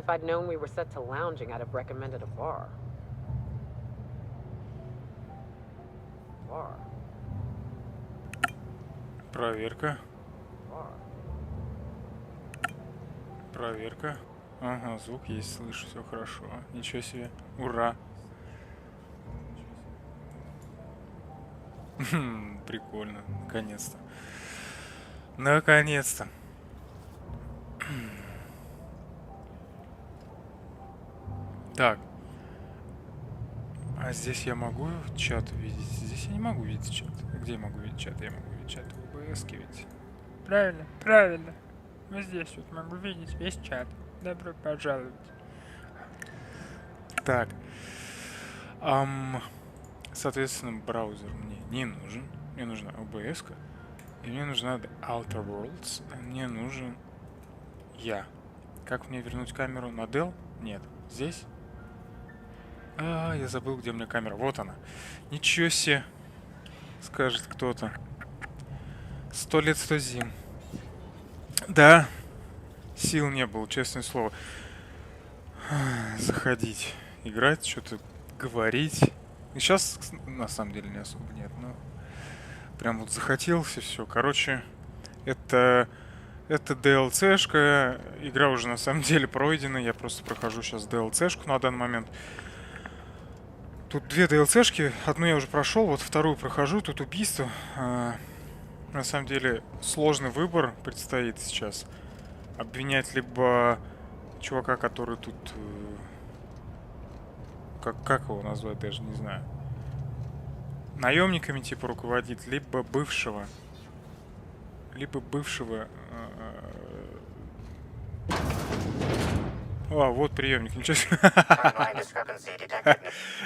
If I'd known we were set to lounging, I'd have recommended a bar. Bar. Проверка. Bar. Проверка. Ага, звук есть, слышу, все хорошо. Ничего себе. Ура. Прикольно. Наконец-то. Наконец-то. Так. А здесь я могу чат видеть? Здесь я не могу видеть чат. Где я могу видеть чат? Я могу видеть чат в OBS ведь. Правильно, правильно. Вот здесь вот могу видеть весь чат. Добро пожаловать. Так. Соответственно, браузер мне не нужен. Мне нужна OBS-ка. И мне нужна Outer Worlds. Мне нужен я. Как мне вернуть камеру на Dell? Нет. Здесь? Я забыл, где у меня камера. Вот она. Ничего себе. Скажет кто-то. 100 лет, 100 зим. Да. Сил не было, честное слово. Заходить. Играть, что-то говорить. И сейчас, на самом деле, не особо нет. Но прям вот захотелось и все. Короче, это DLC-шка. Игра уже на самом деле пройдена. Я просто прохожу сейчас DLC-шку на данный момент. Тут две DLC-шки. Одну я уже прошел, вот вторую прохожу. Тут убийство. На самом деле сложный выбор предстоит сейчас. Обвинять либо чувака, который тут... Как его назвать, даже не знаю. Наемниками типа руководит, либо бывшего. Вот приемник, ничего себе.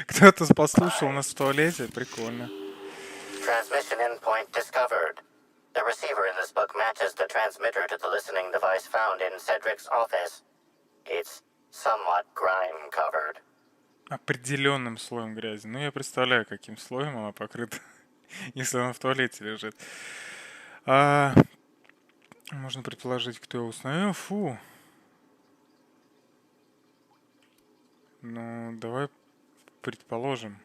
Кто-то послушал нас в туалете, прикольно. Transmission endpoint discovered. The receiver in this book matches the transmitter to the listening device found in Cedric's office. It's somewhat grime-covered. Определенным слоем грязи. Ну, я представляю, каким слоем она покрыта, если она в туалете лежит. Можно предположить, кто его установил. Фу. Ну, давай предположим.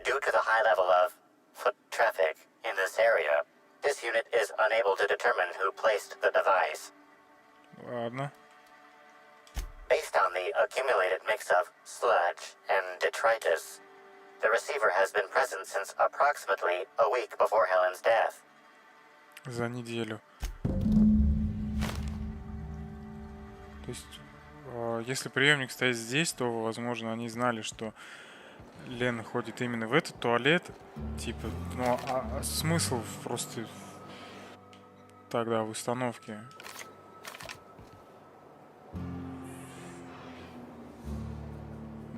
Due to the high level of foot traffic in this area, this unit is unable to determine who placed the device. Ладно. Based on the accumulated mix of sludge and detritus, the receiver has been present since approximately a week before Helen's death. За неделю. То есть, если приемник стоит здесь, то, возможно, они знали, что Лена ходит именно в этот туалет. Типа, ну, смысл просто тогда в установке?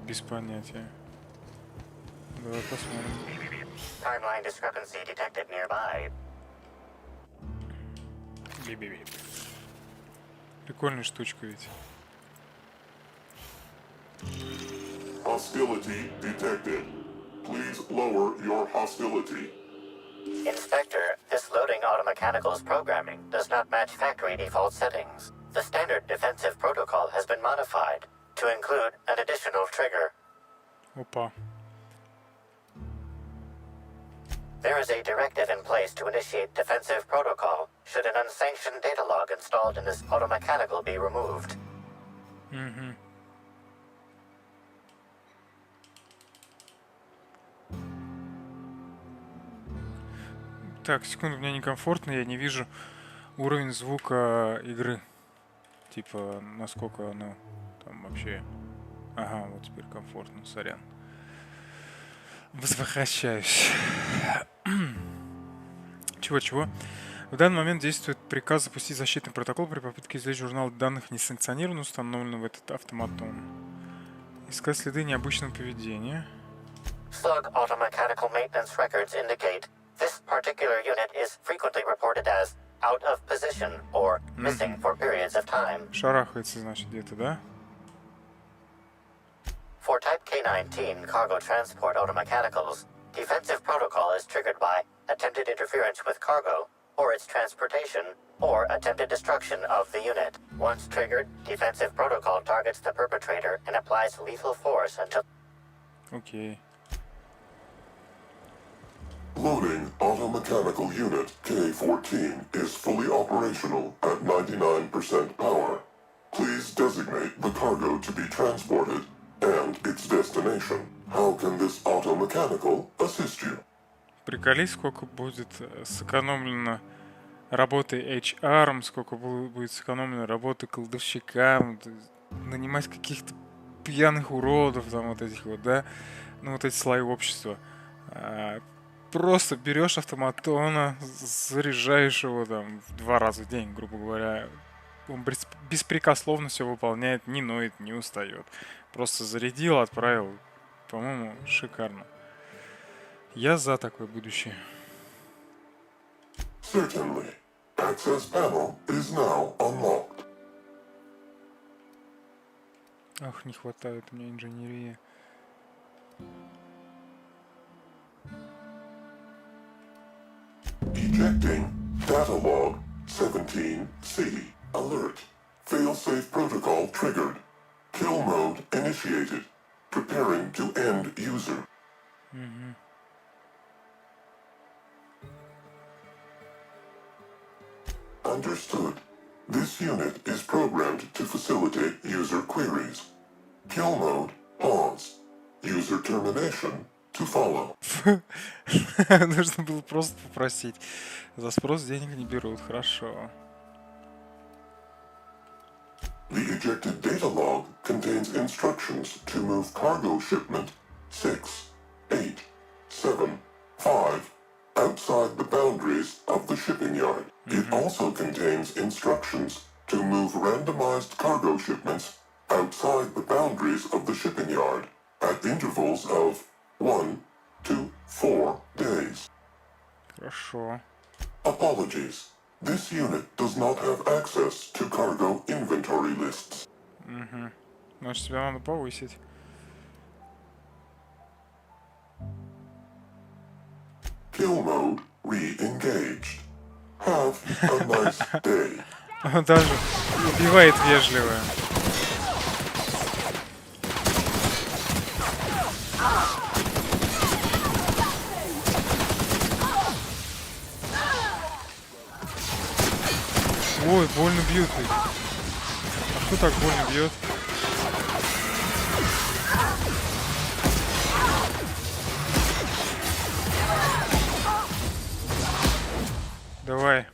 Без понятия. Давай посмотрим. Timeline discrepancy detected nearby. Би-би-би. Прикольная штучка ведь. Hostility detected. Please lower your hostility. Inspector, this loading automechanical's programming does not match factory default settings. The standard defensive protocol has been modified to include an additional trigger. Опа. There is a directive in place to initiate defensive protocol should an unsanctioned data log installed in this automechanical be removed. Угу. Так, секунду, мне некомфортно, я не вижу уровень звука игры. Типа, насколько оно там вообще... Ага, вот теперь комфортно, сорян. Возвращаюсь. Чего-чего? В данный момент действует приказ запустить защитный протокол при попытке извлечь журнал данных несанкционированно установленного в этот автоматон. Искать следы необычного поведения. Slug automechanical maintenance records indicate this particular unit is frequently reported as out of position or missing for periods of time. Шарахается, значит, где-то, да? For Type K-19 cargo transport automechanicals, defensive protocol is triggered by attempted interference with cargo for its transportation or attempted destruction of the unit. Once triggered, defensive protocol targets the perpetrator and applies lethal force until... Окей. Loading automechanical unit K-14 is fully operational at 99% power. Please designate the cargo to be transported and its destination. How can this automechanical assist you? Приколись, сколько будет сэкономлено работы HR, сколько будет сэкономлено работы кладовщикам, нанимать каких-то пьяных уродов, там вот этих вот, да, ну вот эти слои общества. Просто берешь автоматона, заряжаешь его там в 2 раза в день, грубо говоря. Он беспрекословно все выполняет, не ноет, не устает. Просто зарядил, отправил. По-моему, шикарно. Я за такое будущее. Certainly. Access panel is now unlocked. Ах, не хватает мне инженерии. Ejecting data log 17C. Alert. Failsafe protocol triggered. Kill mode initiated. Preparing to end user. Understood. This unit is programmed to facilitate user queries. Kill mode pause. User termination to follow. Нужно было просто попросить. За спрос денег не берут, хорошо. The ejected data log contains instructions to move cargo shipment 6, 8, 7, 5 outside the boundaries of the shipping yard. It also contains instructions to move randomized cargo shipments outside the boundaries of the shipping yard at intervals of 1 to 4 days. Хорошо. Apologies. This unit does not have access to cargo inventory lists. Значит, тебя надо повысить. Kill mode re-engaged. Have a nice day. Он даже убивает вежливо. Ой, больно бьют ведь. А кто так больно бьет? Давай.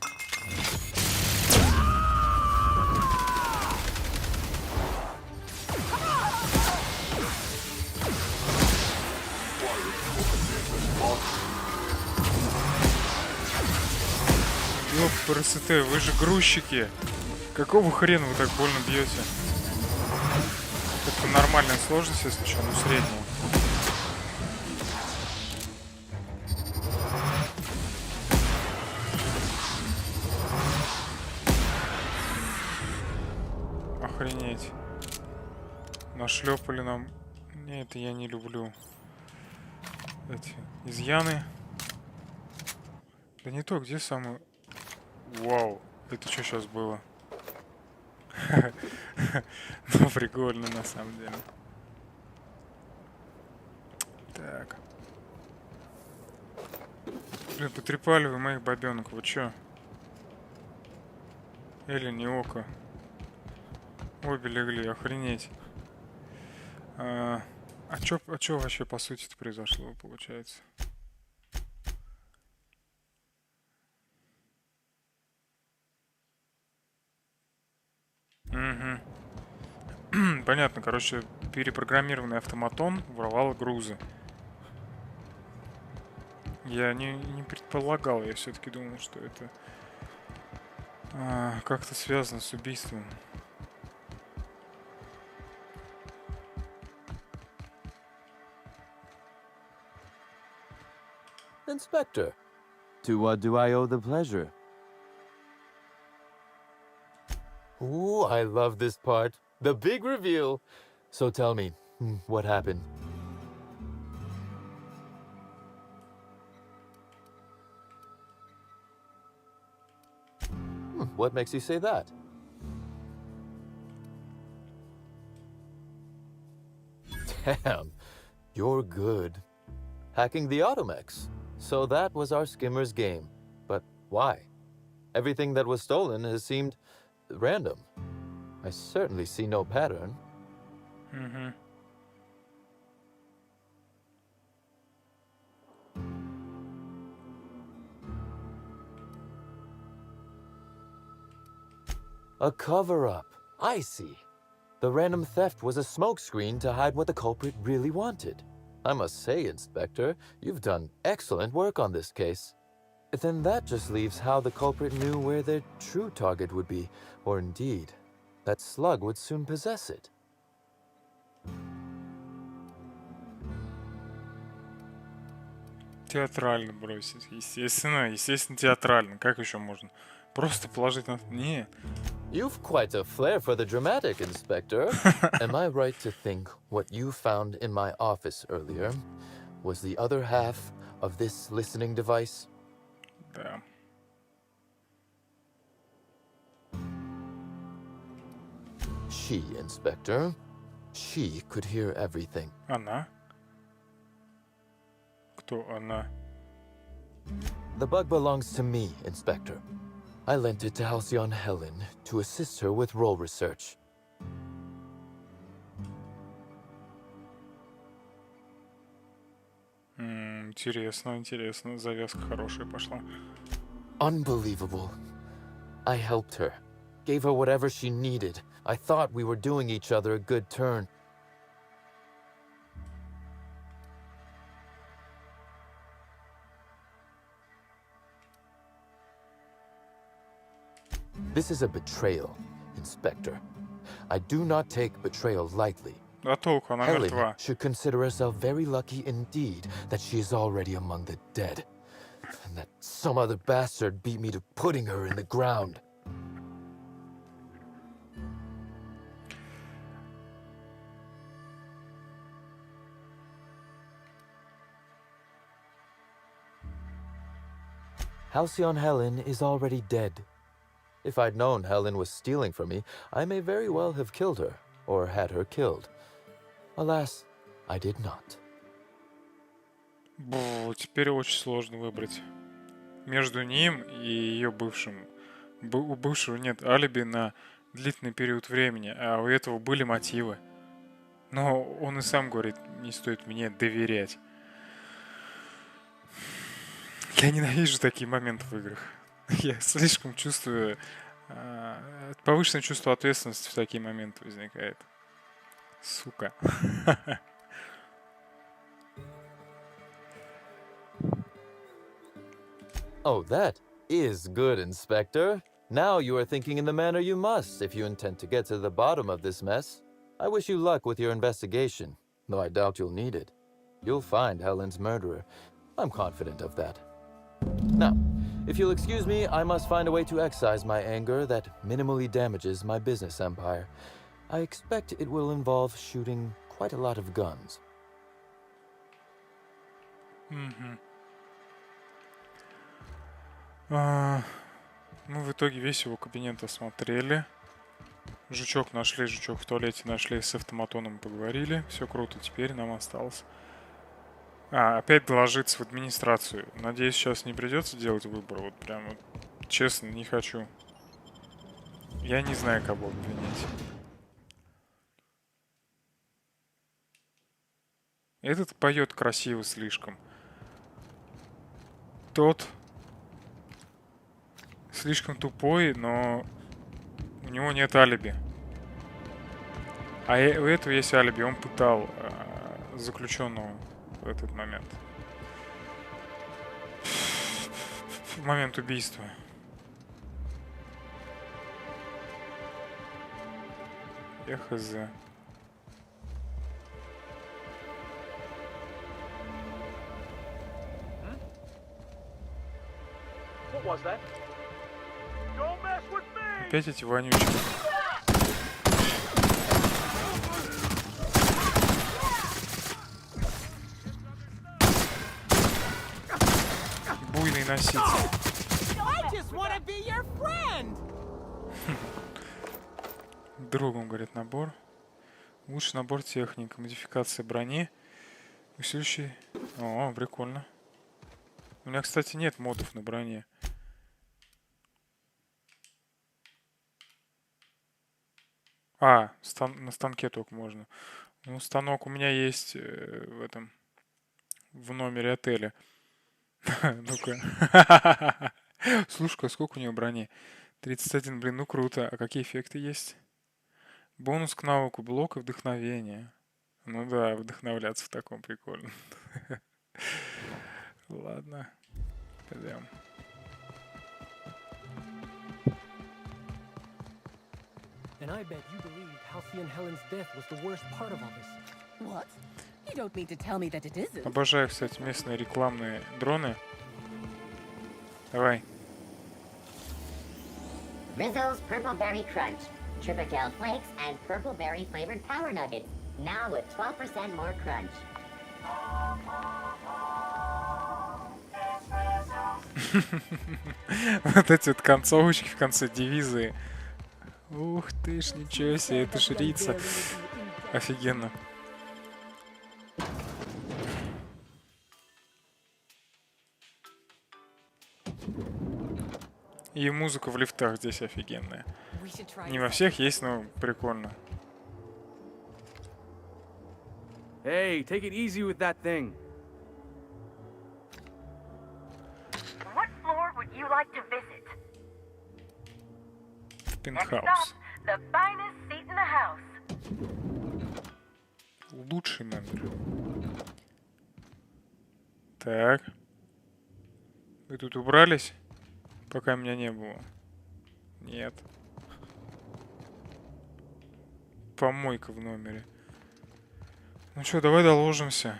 Ёпрст, вы же грузчики. Какого хрена вы так больно бьете? Это нормальная сложность, если что, ну средняя. Охренеть. Нашлепали нам. Не, это я не люблю. Эти изъяны. Да не то, где самый... Вау, это что сейчас было? Ну, прикольно на самом деле. Так. Блин, потрепали вы моих бабенок, вы чё? Или не око? Обе легли, охренеть. А чё вообще по сути-то произошло, получается? Понятно, короче, перепрограммированный автоматон воровал грузы. Я не предполагал, я все-таки думал, что это как-то связано с убийством. Inspector, to what do I owe the pleasure? Ooh, I love this part. The big reveal. So tell me, what happened? What makes you say that? Damn, you're good. Hacking the Automex. So that was our skimmer's game. But why? Everything that was stolen has seemed random. I certainly see no pattern. Угу. A cover-up. I see. The random theft was a smokescreen to hide what the culprit really wanted. I must say, Inspector, you've done excellent work on this case. Then that just leaves how the culprit knew where their true target would be, or indeed, that slug would soon possess it. Театрально бросить. Естественно, театрально. Как еще можно? Просто положить на... Не. You've quite a flair for the dramatic, Inspector. Am I right to think what you found in my office earlier was the other half of this listening device? Да. She, Inspector. She could hear everything. Она? Кто она? The bug belongs to me, Inspector. I lent it to Halcyon Helen to assist her with role research. Интересно. Завязка хорошая пошла. Unbelievable. I helped her. Gave her whatever she needed. I thought we were doing each other a good turn. This is a betrayal, Inspector. I do not take betrayal lightly. А толку, она Helen мертва. should consider herself very lucky indeed that she is already among the dead. And that some other bastard beat me to putting her in the ground. Halcyon Helen is already dead. If I'd known Helen was stealing from me, I may very well have killed her, or had her killed. Alas, I did not. Теперь очень сложно выбрать. Между ним и ее бывшим. У бывшего нет алиби на длительный период времени, а у этого были мотивы. Но он и сам говорит, не стоит мне доверять. Я ненавижу такие моменты в играх. Я слишком чувствую... повышенное чувство ответственности в такие моменты возникает. Сука. Oh, that is good, Inspector. Now you are thinking in the manner you must if you intend to get to the bottom of this mess. I wish you luck with your investigation, though I doubt you'll need it. You'll find Helen's murderer. I'm confident of that. Now, if you'll excuse me, I must find a way to excise my anger that minimally damages my business empire. I expect it will involve shooting quite a lot of guns. Мы в итоге весь его кабинет осмотрели. Жучок нашли, жучок в туалете нашли, с автоматоном поговорили. Все круто, теперь нам осталось... опять доложиться в администрацию. Надеюсь, сейчас не придется делать выбор. Вот прям вот, честно, не хочу. Я не знаю, кого обвинить. Этот поет красиво слишком. Тот слишком тупой, но у него нет алиби. А у этого есть алиби. Он пытал заключенного в этот момент. В момент убийства. Я хз. What was that? Don't mess with me! Опять эти вонючки. Буйный носитель. I just want to be your friend. Другом, говорит, набор. Лучший набор техник. Модификация брони. Усиливающий... О, прикольно. У меня, кстати, нет модов на броне. А, на станке только можно. Ну, станок у меня есть в этом... В номере отеля. Ну-ка. Слушай, сколько у нее брони? 31, блин, ну круто. А какие эффекты есть? Бонус к навыку, блок и вдохновение. Ну да, вдохновляться в таком прикольно. Ладно, пойдем. And I bet you believed Halcyon Helen's death was the worst part of all this. What? You don't mean to tell me that it isn't. Обожаю, кстати, местные рекламные дроны. Давай. Rizzo's Purple Berry Crunch, Triple Flakes, and Purple Berry flavored Power Nuggets. Now with 12% more crunch. Вот эти вот концовочки в конце девизы. Ух ты ж, ничего себе, это ж рица. Офигенно. И музыка в лифтах здесь офигенная. Не во всех есть, но прикольно. Hey, take it easy with that thing. What floor would you like to visit? Пентхаус. The finest seat in the house. Лучший номер. Так. Вы тут убрались? Пока меня не было. Нет. Помойка в номере. Ну что, давай доложимся.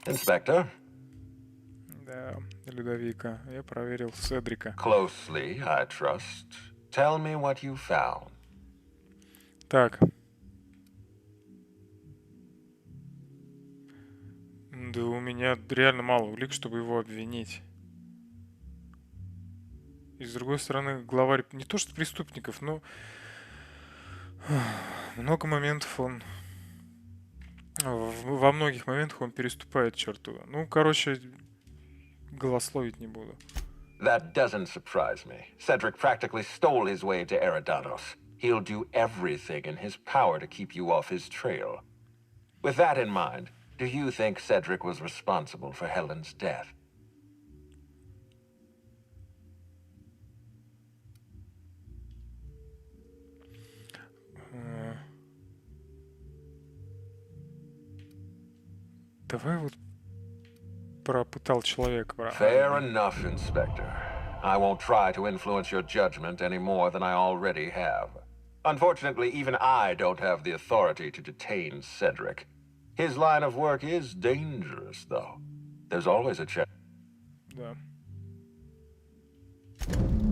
Inspector, Да, Людовика. Я проверил Седрика. closely, I trust. Tell me what you found. Так. Да у меня реально мало улик, чтобы его обвинить. И с другой стороны, главарь не то что преступников, но много моментов он... Во многих моментах он переступает черту. Ну, короче, голословить не буду. That doesn't surprise me. Cedric practically stole his way to Eridanos. He'll do everything in his power to keep you off his trail. With that in mind, do you think Cedric was responsible for Helen's death? Давай вот пропытал человека. Fair enough, Inspector. I won't try to influence your judgment any more than I already have. Unfortunately, even I don't have the authority to detain Cedric. His line of work is dangerous, though. There's always a chance. Да.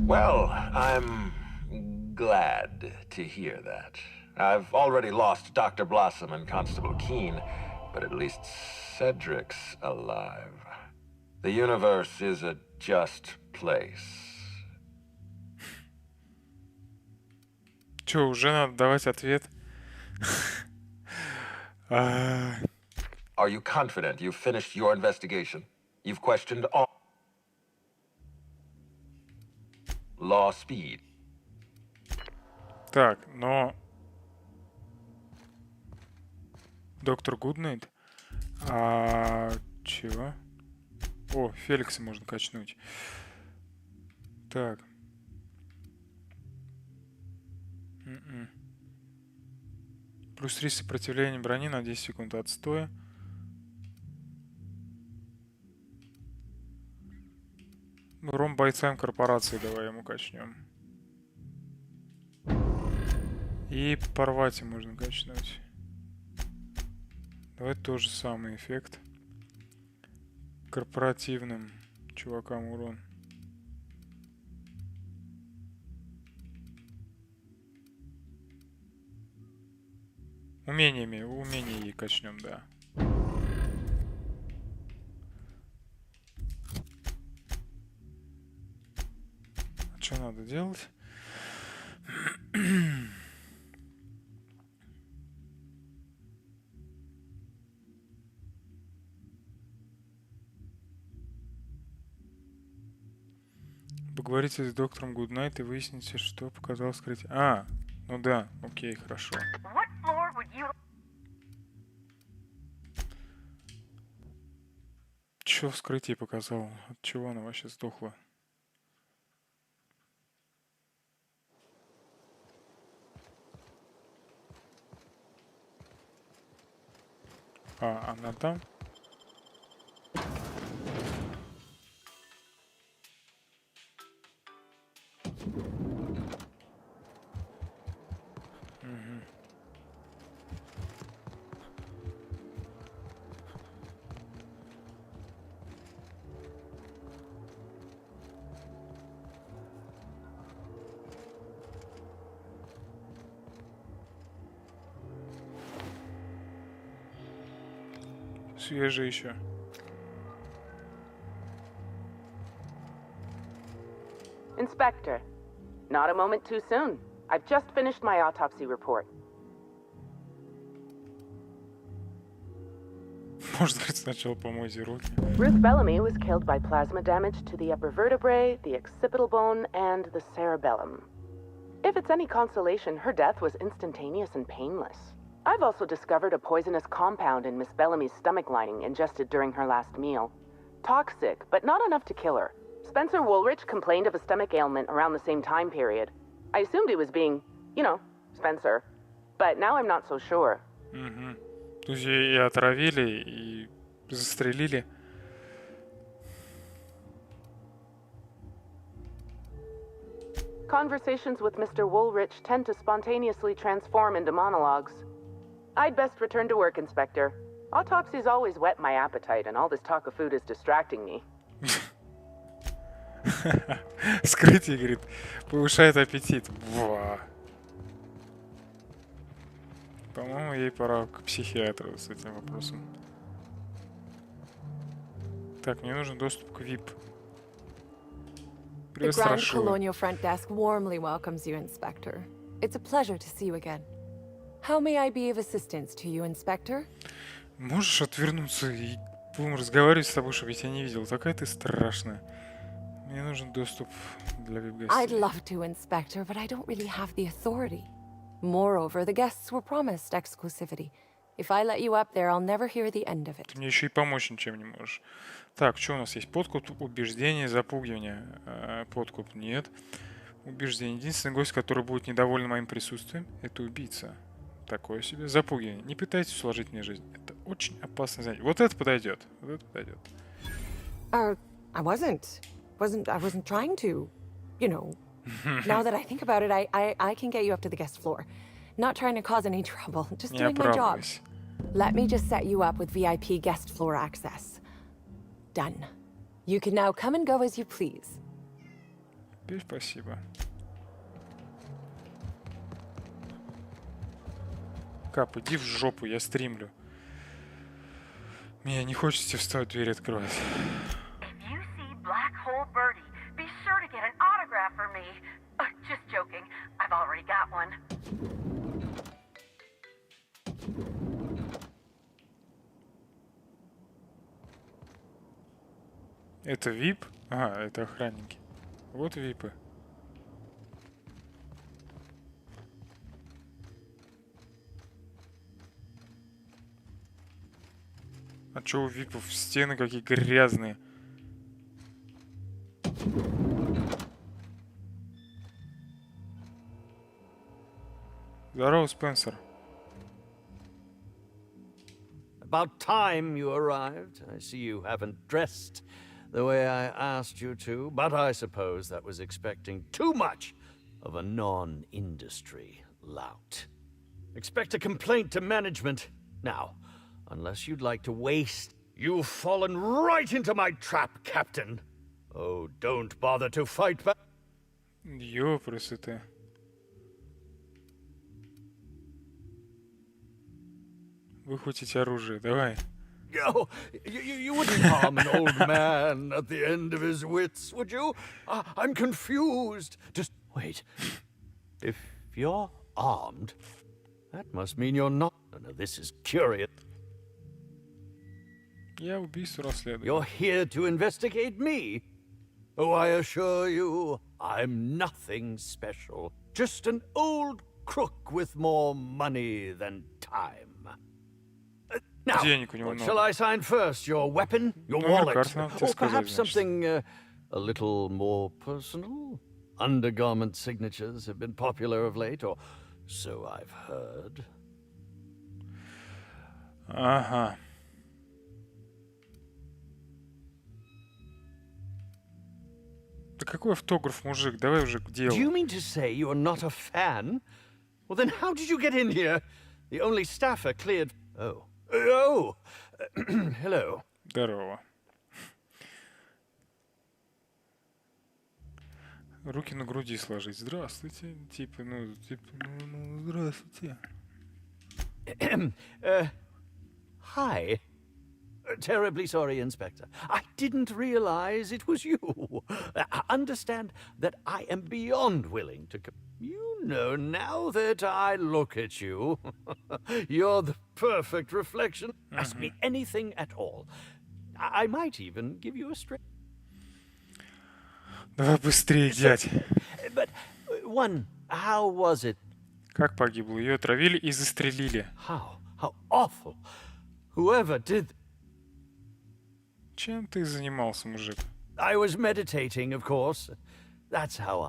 Well, I'm glad to hear that. I've already lost Dr. Blossom and Constable Keene, but at least Cedric's alive. The universe is a just place. Чё, уже надо давать ответ? Are you confident you've finished your investigation? You've questioned all... Law speed. Так, но... Доктор Гуднайт? Чего? О, Феликса можно качнуть. Так. Плюс 3 сопротивления брони на 10 секунд отстоя. Ром бойцам корпорации давай ему качнем. И порвать можно качнуть. Давай тот же самый эффект. Корпоративным чувакам урон. Умениями качнем, да. что надо делать? Поговорите с доктором Гуднайт и выясните, что показал скрытие. А, ну да, окей, хорошо. What floor would you... Чё вскрытие показал? От чего она вообще сдохла? А, она там? Мгм. Свежий еще. Inspector, not a moment too soon. I've just finished my autopsy report. Может быть, сначала помойте руки. Ruth Bellamy was killed by plasma damage to the upper vertebrae, the occipital bone, and the cerebellum. If it's any consolation, her death was instantaneous and painless. I've also discovered a poisonous compound in Miss Bellamy's stomach lining ingested during her last meal. Toxic, but not enough to kill her. Spencer Woolrich complained of a stomach ailment around the same time period. I assumed he was being, you know, Spencer. But now I'm not so sure. Угу. То есть и отравили, и застрелили. Conversations with Mr. Woolrich tend to spontaneously transform into monologues. I'd best return to work, Inspector. Autopsies always whet my appetite, and all this talk of food is distracting me. Скрытие, говорит, повышает аппетит. Во. По-моему, ей пора к психиатру с этим вопросом. Так, мне нужен доступ к VIP. The Привет, Grand Страшила. Colonial front desk warmly welcomes you, Inspector. It's a pleasure to see you again. How may I be of assistance to you, Inspector? Можешь отвернуться и будем разговаривать с тобой, чтобы я тебя не видел. Такая ты страшная. Мне нужен доступ для I'd вип-гостей. love to, Inspector, but I don't really have the authority. Moreover, the guests were promised exclusivity. If I let you up there, I'll never hear the end of it. Ты мне еще и помочь ничем не можешь. Так, что у нас есть? Подкуп, убеждение, запугивание. Подкуп нет. Убеждение. Единственный гость, который будет недоволен моим присутствием, это убийца. Такое себе. Запугивание. Не пытайтесь усложнить мне жизнь. Это очень опасное занятие. Вот это подойдет. Вот это подойдет. I wasn't trying to, you know. Now that I think about it, I can get you up to the guest floor. Not trying to cause any trouble, just Не doing my job. оправдывайся. Let me just set you up with VIP guest floor access. Done. You can now come and go as you please. Теперь спасибо. Кап, иди в жопу, я стримлю. Меня не хочется вставать, дверь открывать. If you see Black Hole Birdie, be sure to get an autograph for me. Just joking. I've already got one. Это VIP? Ага, это охранники. Вот випы. А чё у випов стены какие грязные? Здорово, Спенсер. About time you arrived. I see you haven't dressed the way I asked you to, but I suppose that was expecting too much of a non-industry lout. Expect a complaint to management. Now, unless you'd like to waste... You've fallen right into my trap, Captain. Oh, don't bother to fight back. Ёпрст. Выхватить оружие, давай. Oh, you wouldn't harm an old man at the end of his wits, would you? I'm confused. Just wait. If you're armed, that must mean you're not. Oh, no, this is curious. Я убийство расследую. You're here to investigate me. Oh, I assure you, I'm nothing special. Just an old crook with more money than time. Now, Денег у него what много. shall I sign first? Your weapon? Your Номер wallet? карты надо тебе Or сказать, perhaps значит. something a little more personal? Undergarment signatures have been popular of late, or so I've heard. Ага. Да какой автограф, мужик? Давай уже к делу. Do you mean to say you're not a fan? Well, then how did you get in here? The only staffer cleared... Oh. Oh! Hello. Здорово. Руки на груди сложить. Здравствуйте. Ну, здравствуйте. Hi. Terribly sorry, Inspector. I didn't realize it was you. Understand that I am beyond willing to... You know, now that I look at you, you're the perfect reflection. Ask me anything at all. I might even give you a straight... Давай быстрее, дядь. But, one, how was it? Как погибло? Ее отравили и застрелили. How awful. Whoever did... Чем ты занимался, мужик? I was meditating, of course. That's how I...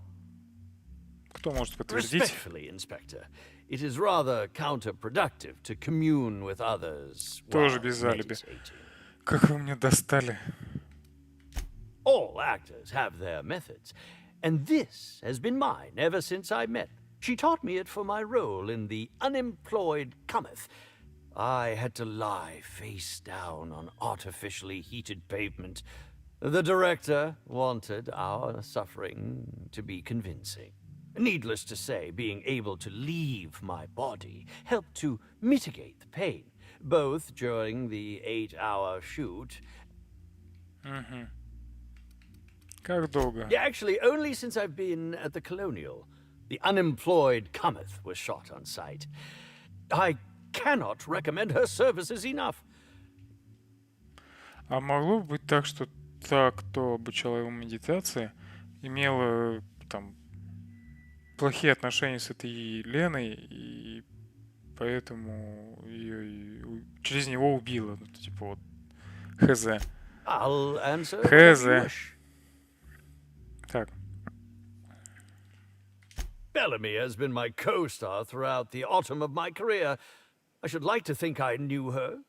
Кто может подтвердить? Respectfully, Inspector, it is rather counterproductive to commune with others. Тоже while без алиби. meditating. Как вы меня достали. All actors have their methods, and this has been mine ever since I met. She taught me it for my role in The Unemployed Cometh. I had to lie face down on artificially heated pavement. The director wanted our suffering to be convincing. Needless to say, being able to leave my body helped to mitigate the pain, both during the 8-hour shoot. Как долго? Yeah, actually, only since I've been at the Colonial. The Unemployed Cometh was shot on site. I cannot recommend her services enough. А могло бы быть так, что та, кто обучала его медитации, имела там плохие отношения с этой Леной, и поэтому ее через него убила. Ну, типа вот хз. I'll answer whatever you Хз. wish. Так. Bellamy has been my co-star throughout the autumn of my career. I should like to think I knew her.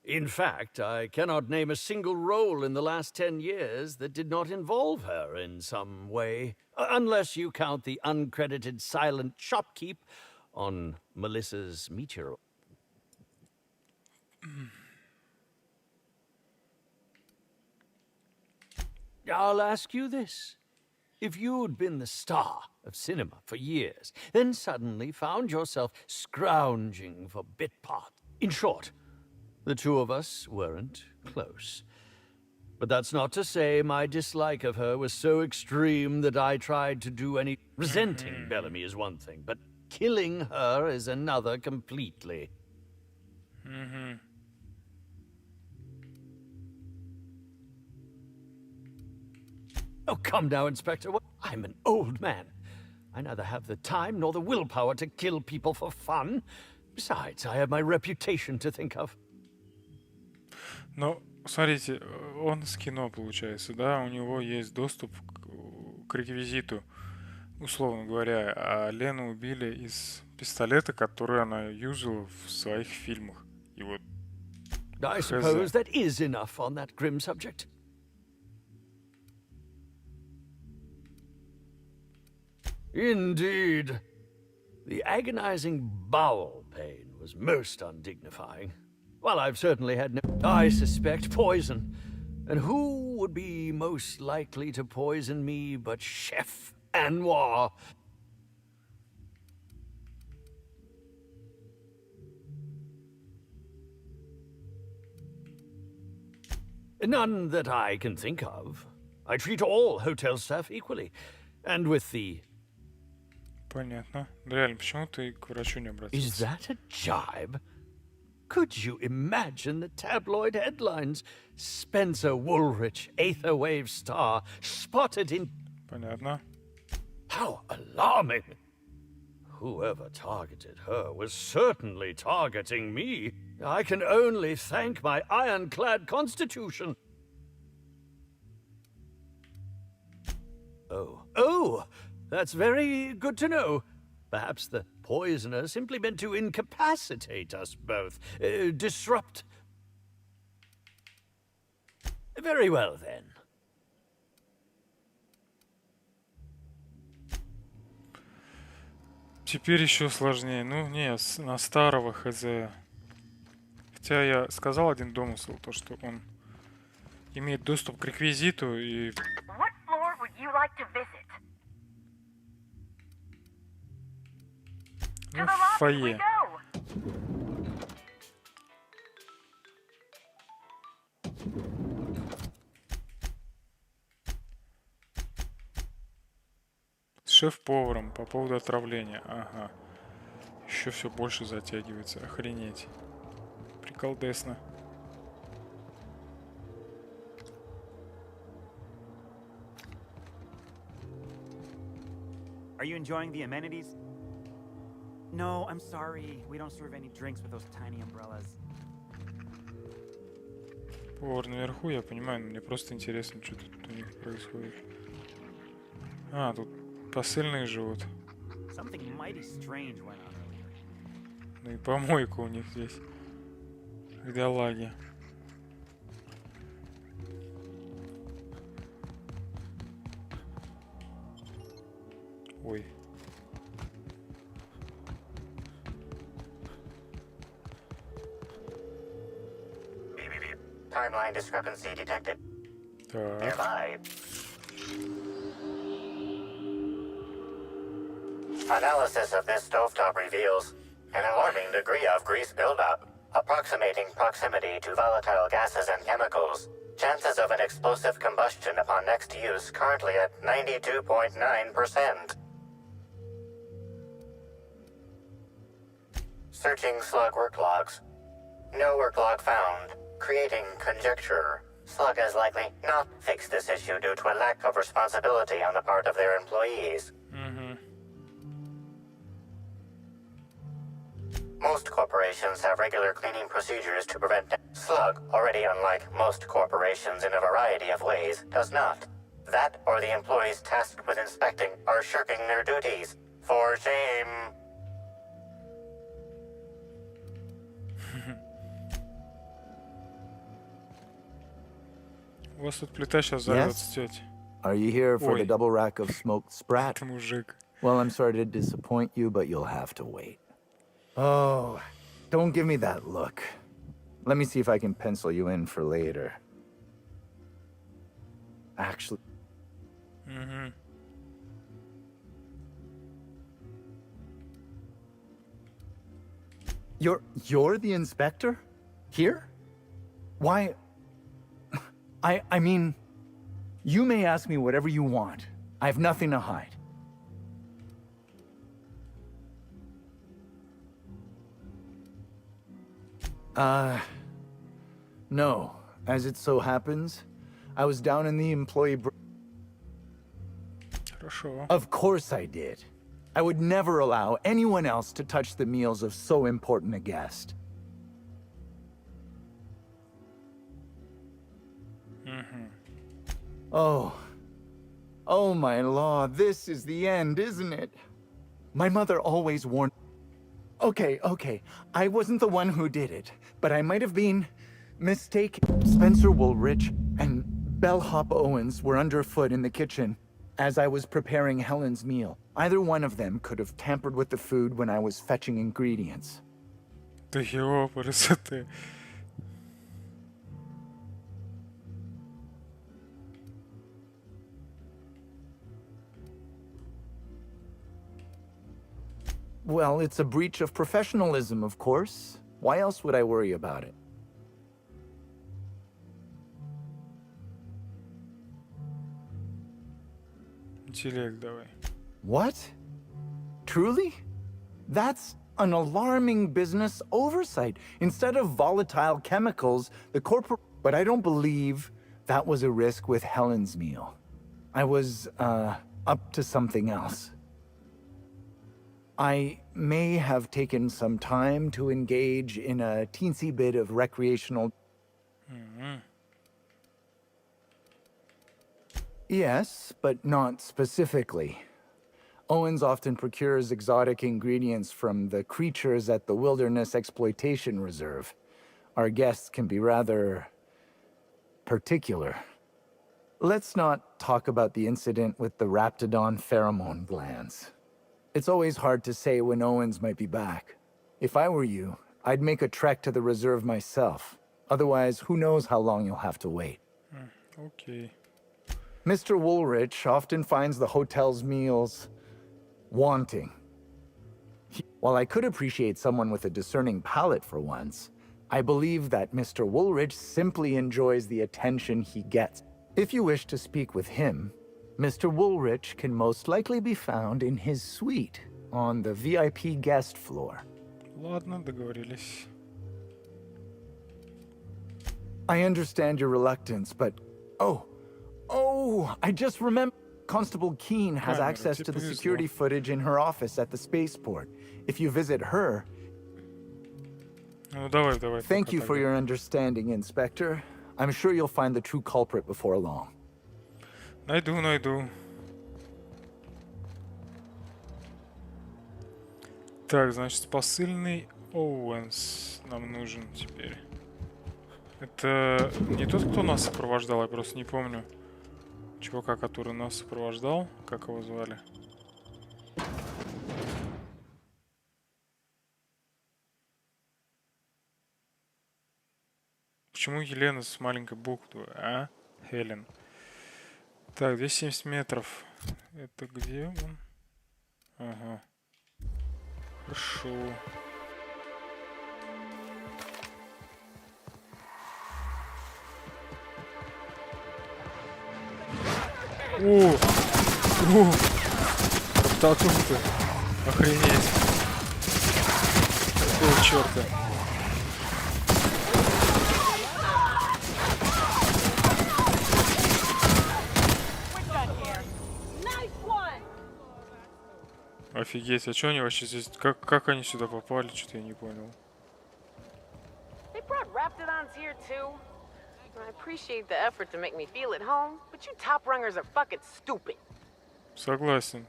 In fact, I cannot name a single role in the last 10 years that did not involve her in some way, unless you count the uncredited silent shopkeep on Melissa's Meteor. I'll ask you this. If you'd been the star of cinema for years, then suddenly found yourself scrounging for bit parts. In short, the two of us weren't close. But that's not to say my dislike of her was so extreme that I tried to do any... Resenting Bellamy is one thing, but killing her is another completely. Oh, come now, Inspector. I'm an old man. I neither have the time nor the willpower to kill people for fun. Besides, I have my reputation to think of. Ну, смотрите, он с кино, получается, да, у него есть доступ к реквизиту, условно говоря, а Лену убили из пистолета, который она юзала в своих фильмах. И вот I suppose that is enough on that grim subject. Indeed. The agonizing bowel pain was most undignifying. Well, I've certainly had no... I suspect poison. And who would be most likely to poison me but Chef Anwar? None that I can think of. I treat all hotel staff equally. And with the... Понятно. Реально, почему ты к врачу не Is обратился? that a jibe? Could you imagine the tabloid headlines? Spencer Woolrich, Aetherwave star, spotted in... Понятно. How alarming! Whoever targeted her was certainly targeting me. I can only thank my ironclad constitution. Oh, that's very good to know. Perhaps the poisoner simply meant to incapacitate us both, disrupt. Very well, then. Теперь еще сложнее. Ну, не, на старого ХЗ. Хотя я сказал один домысел, то что он имеет доступ к реквизиту и... What floor would you like to visit? Ну, в фойе. С шеф-поваром по поводу отравления. Ага. Еще все больше затягивается. Охренеть. Приколдесно. Are you enjoying the amenities? No, I'm sorry. We don't serve any drinks with those tiny umbrellas. Повар наверху, я понимаю, но мне просто интересно, что тут у них происходит. А, тут посыльные живут. Something mighty strange went on earlier. Ну и помойка у них здесь. Бедолаги. Ой. Timeline discrepancy detected. Так. Nearby. Analysis of this stovetop reveals an alarming degree of grease buildup, approximating proximity to volatile gases and chemicals. Chances of an explosive combustion upon next use currently at 92.9%. Searching slug work logs. No work log found. Creating conjecture. Slug has likely not fixed this issue due to a lack of responsibility on the part of their employees. Most corporations have regular cleaning procedures to prevent Slug, already unlike most corporations in a variety of ways, does not. That or the employees tasked with inspecting are shirking their duties. For shame. У вас тут плита сейчас взорвется, тетя. Are you here for the double rack of smoked sprat? Мужик. Well, I'm sorry to disappoint you, but you'll have to wait. Oh, don't give me that look. Let me see if I can pencil you in for later. Actually... You're the inspector? Here? Why... I mean, you may ask me whatever you want. I have nothing to hide. No. As it so happens, I was down in the employee... Хорошо. Of course I did. I would never allow anyone else to touch the meals of so important a guest. Oh my law, this is the end, isn't it? My mother always warned... Okay, I wasn't the one who did it, but I might have been... Spencer Woolrich and Bellhop Owens were underfoot in the kitchen as I was preparing Helen's meal. Either one of them could have tampered with the food when I was fetching ingredients. Да ёпрст ты. Well, it's a breach of professionalism, of course. Why else would I worry about it? Интеллект давай. What? Truly? That's an alarming business oversight. Instead of volatile chemicals, the corporate... But I don't believe that was a risk with Helen's meal. I was, up to something else. I may have taken some time to engage in a teensy bit of recreational... Yes, but not specifically. Owens often procures exotic ingredients from the creatures at the Wilderness Exploitation Reserve. Our guests can be rather... particular. Let's not talk about the incident with the Raptidon pheromone glands. It's always hard to say when Owens might be back. If I were you, I'd make a trek to the reserve myself. Otherwise, who knows how long you'll have to wait. Okay. Mr. Woolrich often finds the hotel's meals wanting. While I could appreciate someone with a discerning palate for once, I believe that Mr. Woolrich simply enjoys the attention he gets. If you wish to speak with him, Mr. Woolrich can most likely be found in his suite on the VIP guest floor. Ладно, договорились. I understand your reluctance, but... Oh, I just remember... Constable Keene has access to the security footage in her office at the spaceport. If you visit her... Ну, давай. Thank you for your understanding, Inspector. I'm sure you'll find the true culprit before long. Найду. Так, значит, посыльный Оуэнс нам нужен теперь. Это не тот, кто нас сопровождал, я просто не помню. Чувака, который нас сопровождал, как его звали? Почему Елена с маленькой буквы, а? Хелен. Так, 270 метров. Это где он? Ага. Хорошо. О! Тату-то. Охренеть. Какого черта? Офигеть, а что они вообще здесь? Как они сюда попали? Что-то я не понял. They brought Raptidons here too. I appreciate the effort to make me feel at home, but you top rungers are fucking stupid. Согласен.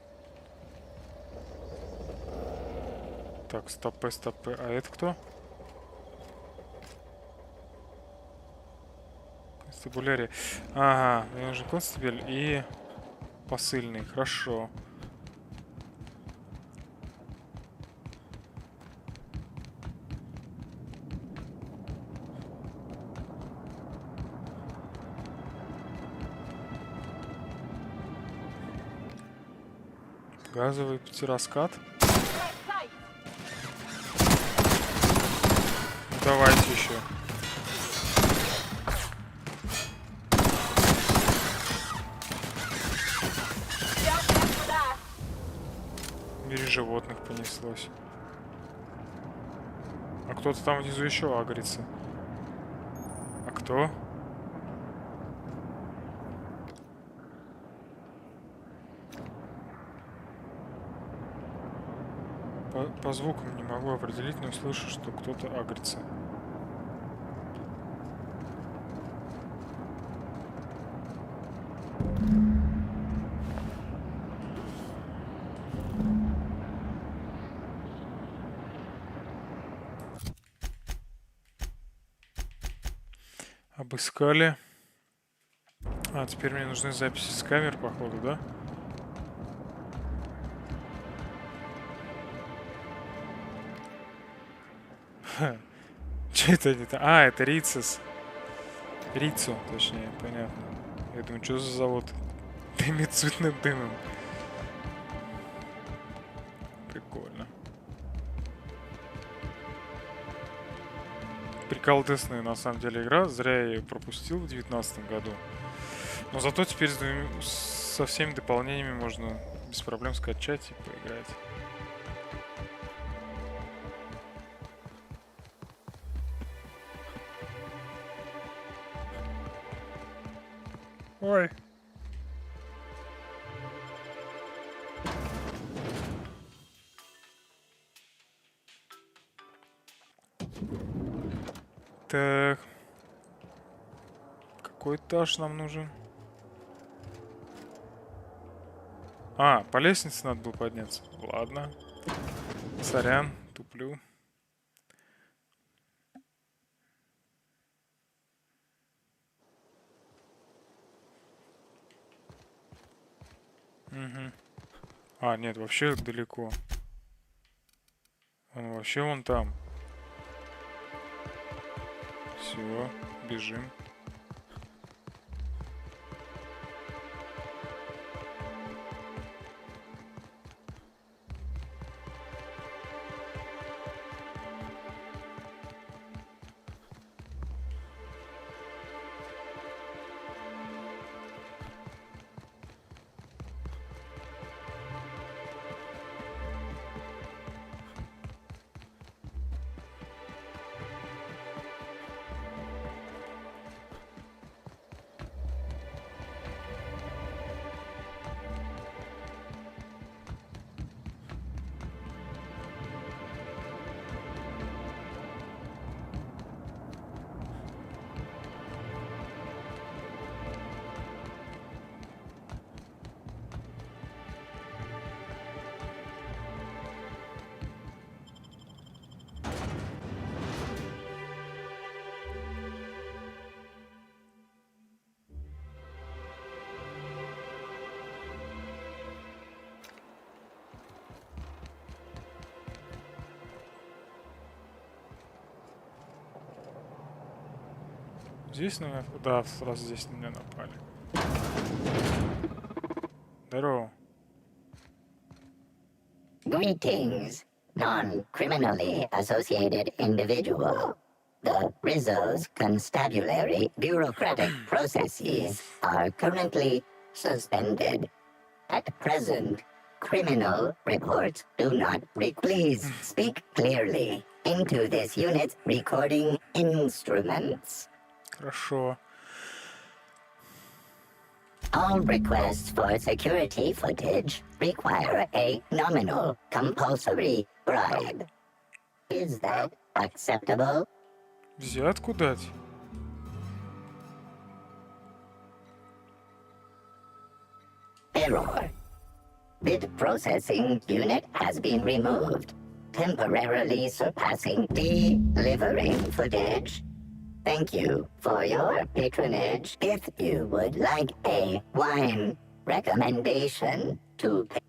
Так, стопы. А это кто? Констабулярия. Ага, мне нужен констабель и посыльный. Хорошо. Газовый пятираскат. Давайте еще. В мире животных понеслось. А кто-то там внизу еще агрится. А кто? По звукам не могу определить, но слышу, что кто-то агрится. Обыскали. А, теперь мне нужны записи с камер, походу, да? Че это не то? А, это Рицис. Рицу, точнее, понятно. Я думаю, что за завод? Дымит цветным дымом. Прикольно. Приколдесная на самом деле игра. Зря я ее пропустил в 2019 году. Но зато теперь с со всеми дополнениями можно без проблем скачать и поиграть. Ой. Так. Какой этаж нам нужен? А, по лестнице надо было подняться. Ладно. Сорян, туплю. Угу. А, нет, вообще далеко. Он вообще вон там. Все, бежим. Здесь на меня... Да, сразу здесь на меня напали. Здорово. Greetings, non-criminally associated individual. The Rizzo's constabulary bureaucratic processes are currently suspended. At present, criminal reports do not please speak clearly into this unit's recording instruments. Хорошо. All requests for security footage require a nominal compulsory bribe. Is that acceptable? Взятку дать? Error. Bit processing unit has been removed, temporarily surpassing delivering footage. Thank you for your patronage. If you would like a wine recommendation to pay.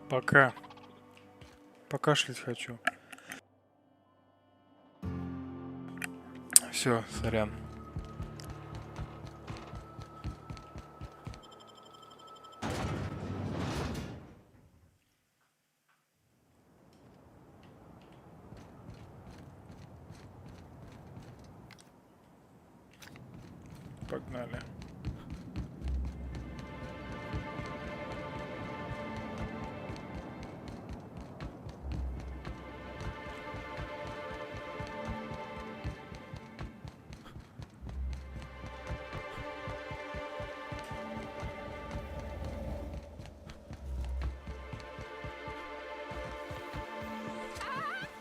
Пока. Покашлять хочу. Все, сорян. Погнали.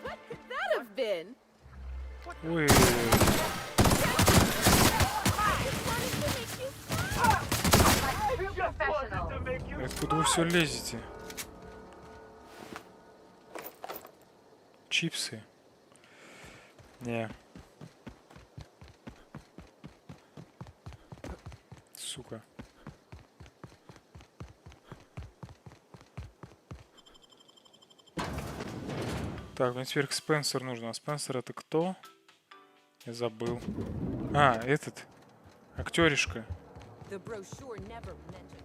What could that have been? Ой. Откуда вы все лезете? Чипсы. Не. Сука. Так, мне теперь к Спенсер нужно. А Спенсер это кто? Я забыл. А, этот. Актеришка. The brochure never mentioned.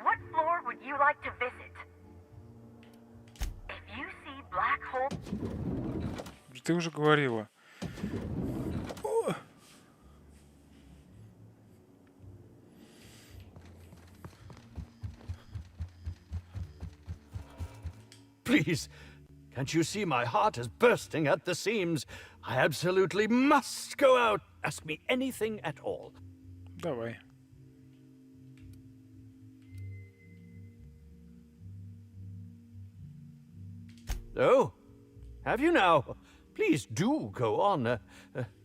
What floor would you like to visit? If you see black hole... Ты уже говорила. please. Can't you see my heart is bursting at the seams? I absolutely must go out. Ask me anything at all. Давай. Oh, have you now? Please do go on.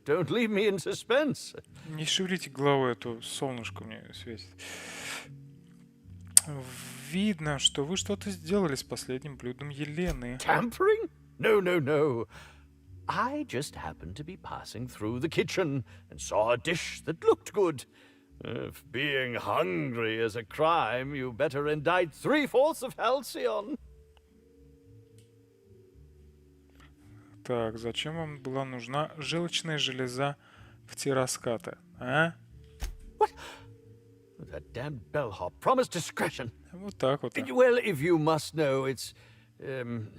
Don't leave me in suspense. Не шевелите головой, а то солнышко мне светит. Видно, что вы что-то сделали с последним блюдом Елены. Tampering? No, no, no. I just happened to be passing through the kitchen and saw a dish that looked good. If being hungry is a crime, you better indict 3/4 of Halcyon. Так, зачем вам была нужна желчная железа в тираскаты, а? That damned bellhop promised discretion. Вот так вот. Well, if you must know, it's an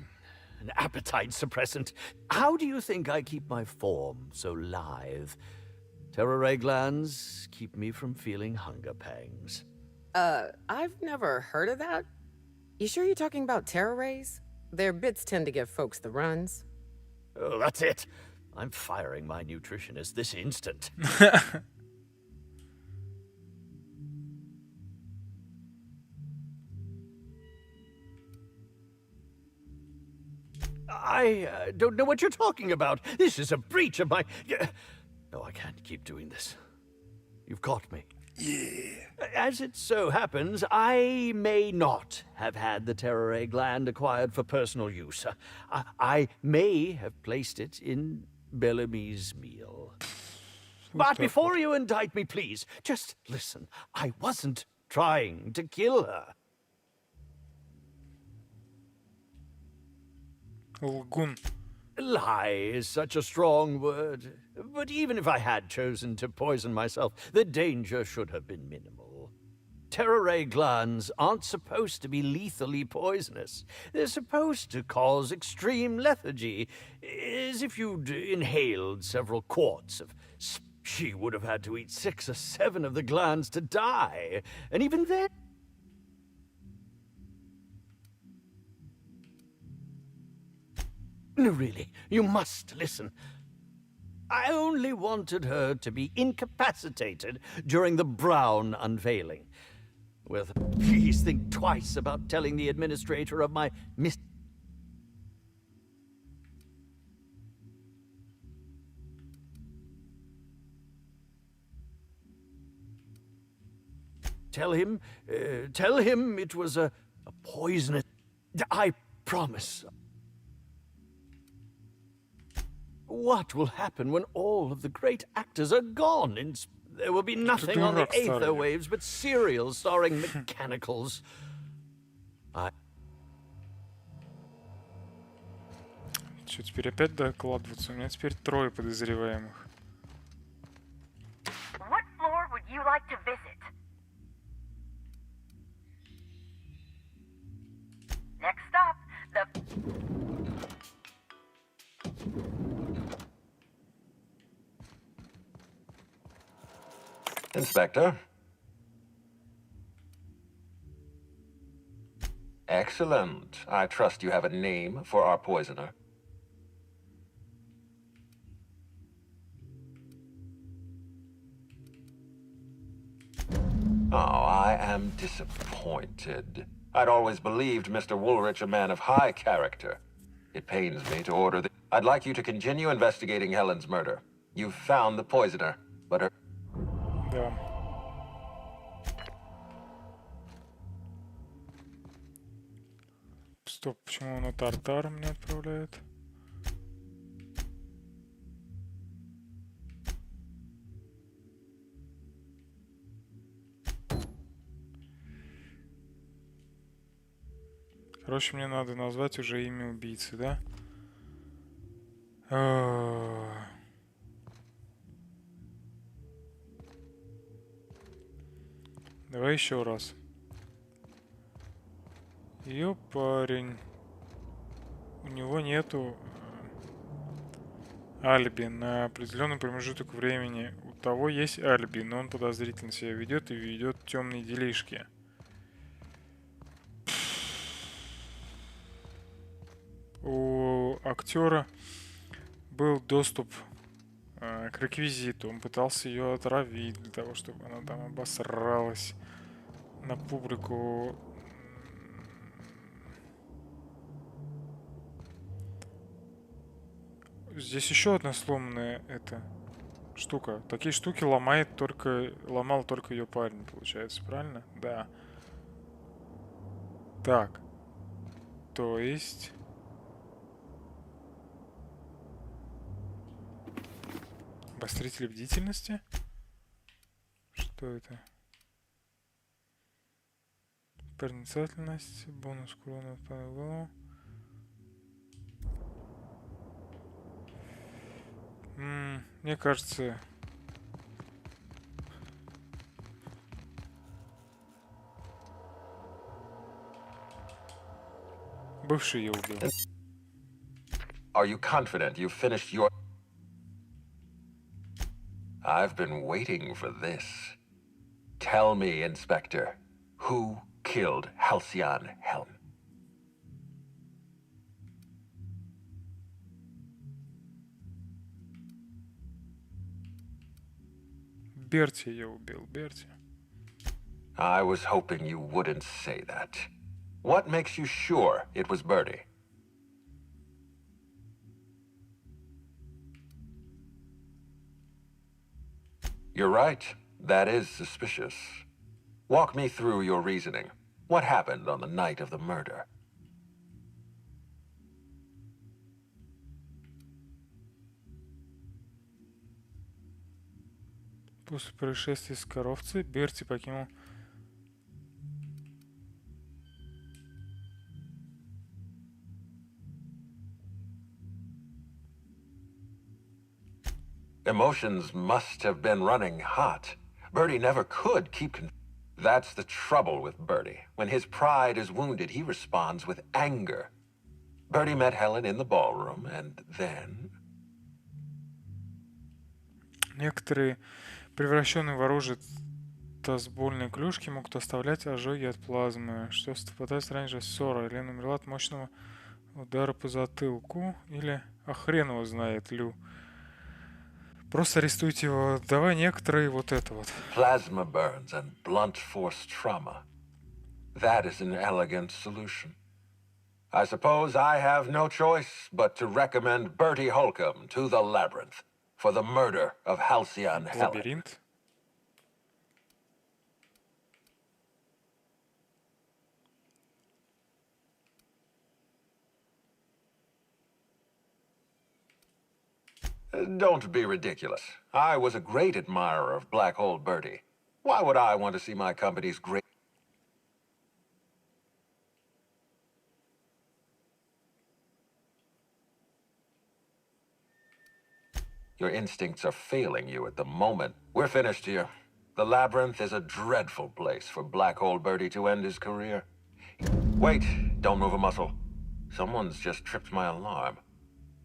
appetite suppressant. How do you think I keep my form so lithe? Terror glands keep me from feeling hunger pangs. I've never heard of that. You sure you're talking about terror rays? Their bits tend to give folks the runs. Oh, that's it. I'm firing my nutritionist this instant. I don't know what you're talking about. This is a breach of my... No, I can't keep doing this. You've caught me. Yeah. As it so happens, I may not have had the terror gland acquired for personal use. I may have placed it in Bellamy's meal. But before you indict me, please, just listen. I wasn't trying to kill her. Лгун. Lie is such a strong word. But even if I had chosen to poison myself, the danger should have been minimal. Terror ray glands aren't supposed to be lethally poisonous. They're supposed to cause extreme lethargy, as if you'd inhaled several quarts of... She would have had to eat 6 or 7 of the glands to die. And even then... No, really, you must listen. I only wanted her to be incapacitated during the Brown unveiling. Well, please think twice about telling the administrator of my Tell him it was a poisonous... I promise. What will happen when all of the great actors are gone? There will be nothing on the aether waves but serials starring mechanicals. Что, теперь опять докладываться? У меня теперь 3 подозреваемых. What floor would you like to visit? Next up, the... Inspector. Excellent. I trust you have a name for our poisoner. Oh, I am disappointed. I'd always believed Mr. Woolrich a man of high character. It pains me to order the... I'd like you to continue investigating Helen's murder. You've found the poisoner, but her... Да. Стоп, почему он на Тартар меня отправляет? Короче, мне надо назвать уже имя убийцы, да? Давай еще раз. Ее парень. У него нету алиби на определенный промежуток времени. У того есть алиби, но он подозрительно себя ведет и ведет темные делишки. у актера был доступ к реквизиту. Он пытался ее отравить для того, чтобы она там обосралась на публику. Здесь еще одна сломанная эта штука. Такие штуки ломал только ее парень, получается, правильно? Да. Так. То есть... Обостритель бдительности? Что это? Проницательность, бонус к урону от пана в голову. Мне кажется... Бывший ее убил. Are you confident you've finished your... I've been waiting for this. Tell me, Inspector, who killed Halcyon Helm? Берти ее убил, Берти. I was hoping you wouldn't say that. What makes you sure it was Bertie? You're right. That is suspicious. Walk me through your reasoning. What happened on the night of the murder? После происшествия с коровцей Берти покинул... Emotions must have been running hot. Bertie never could keep... That's the trouble with Bertie. When his pride is wounded, he responds with anger. Bertie met Helen in the ballroom, and then... Некоторые, превращенные в оружие тазбольные клюшки, могут оставлять ожоги от плазмы, что совпадает раньше ссора. Лена умерла от мощного удара по затылку. Или... А хрен его знает, Лю. Просто арестуйте его. Давай некоторые вот это вот. Plasma burns and blunt force trauma. That is an elegant solution. I suppose I have no choice but to recommend Bertie Holcomb to the Labyrinth for the murder of Halcyon Helen. Лабиринт. Don't be ridiculous. I was a great admirer of Black Hole Bertie. Why would I want to see my company's great... Your instincts are failing you at the moment. We're finished here. The Labyrinth is a dreadful place for Black Hole Bertie to end his career. Wait, don't move a muscle. Someone's just tripped my alarm.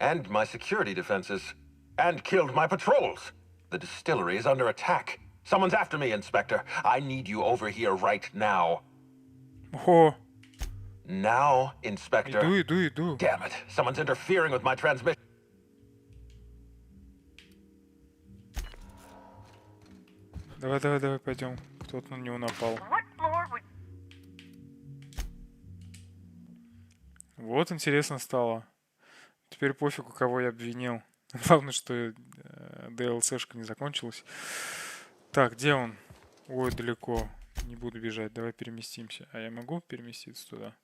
And my security defenses. And killed my patrols. The distillery is under attack. Someone's after me, Inspector. I need you over here right now. Oh. Now, Inspector. Иду. Damn it. Someone's interfering with my transmission. Давай, пойдем. Кто-то на него напал. Вот интересно стало. Теперь пофигу, кого я обвинил. Главное, что DLC-шка не закончилась. Так, где он? Ой, далеко. Не буду бежать. Давай переместимся. А я могу переместиться туда?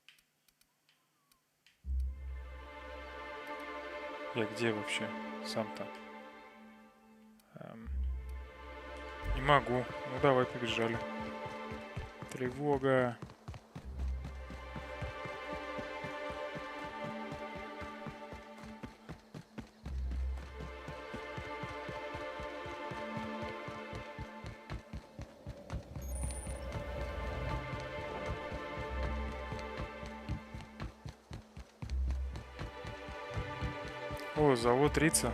Я где вообще? Сам-то. Не могу. Ну давай, побежали. Тревога. О, завод Рица.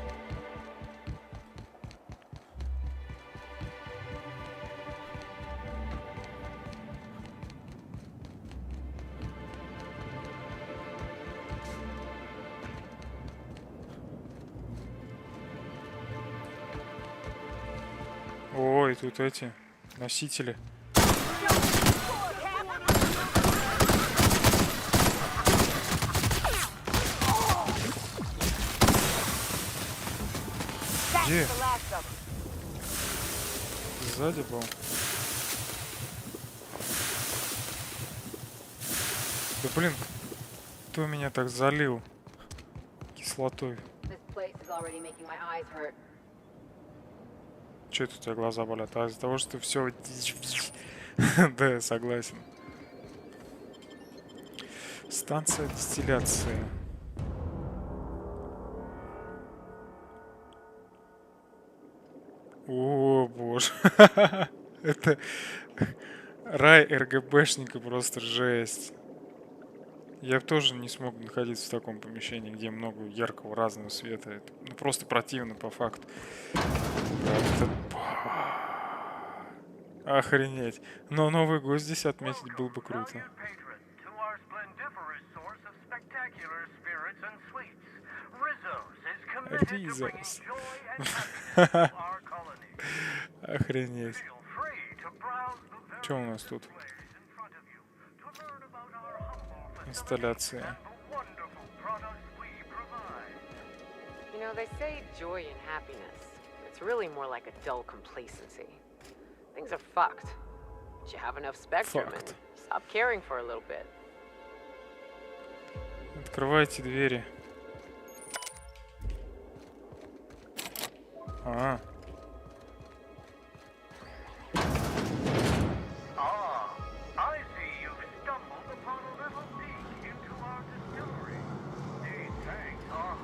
Ой, тут эти носители. Где? Сзади был. Да блин, кто меня так залил кислотой? Че это у тебя глаза болят? А из-за того, что все... Да, я согласен. Станция дистилляции. О, боже. Это рай РГБшника, просто жесть. Я бы тоже не смог находиться в таком помещении, где много яркого разного света. Это, ну, просто противно по факту. Охренеть. Но Новый год здесь отметить было бы круто. Ризос. Охренеть. Что у нас тут? Инсталляция. You know, they say joy and happiness. It's really more like a dull complacency. Things are fucked. But you have enough spectrum and stop caring for a little bit. Открывайте двери. А.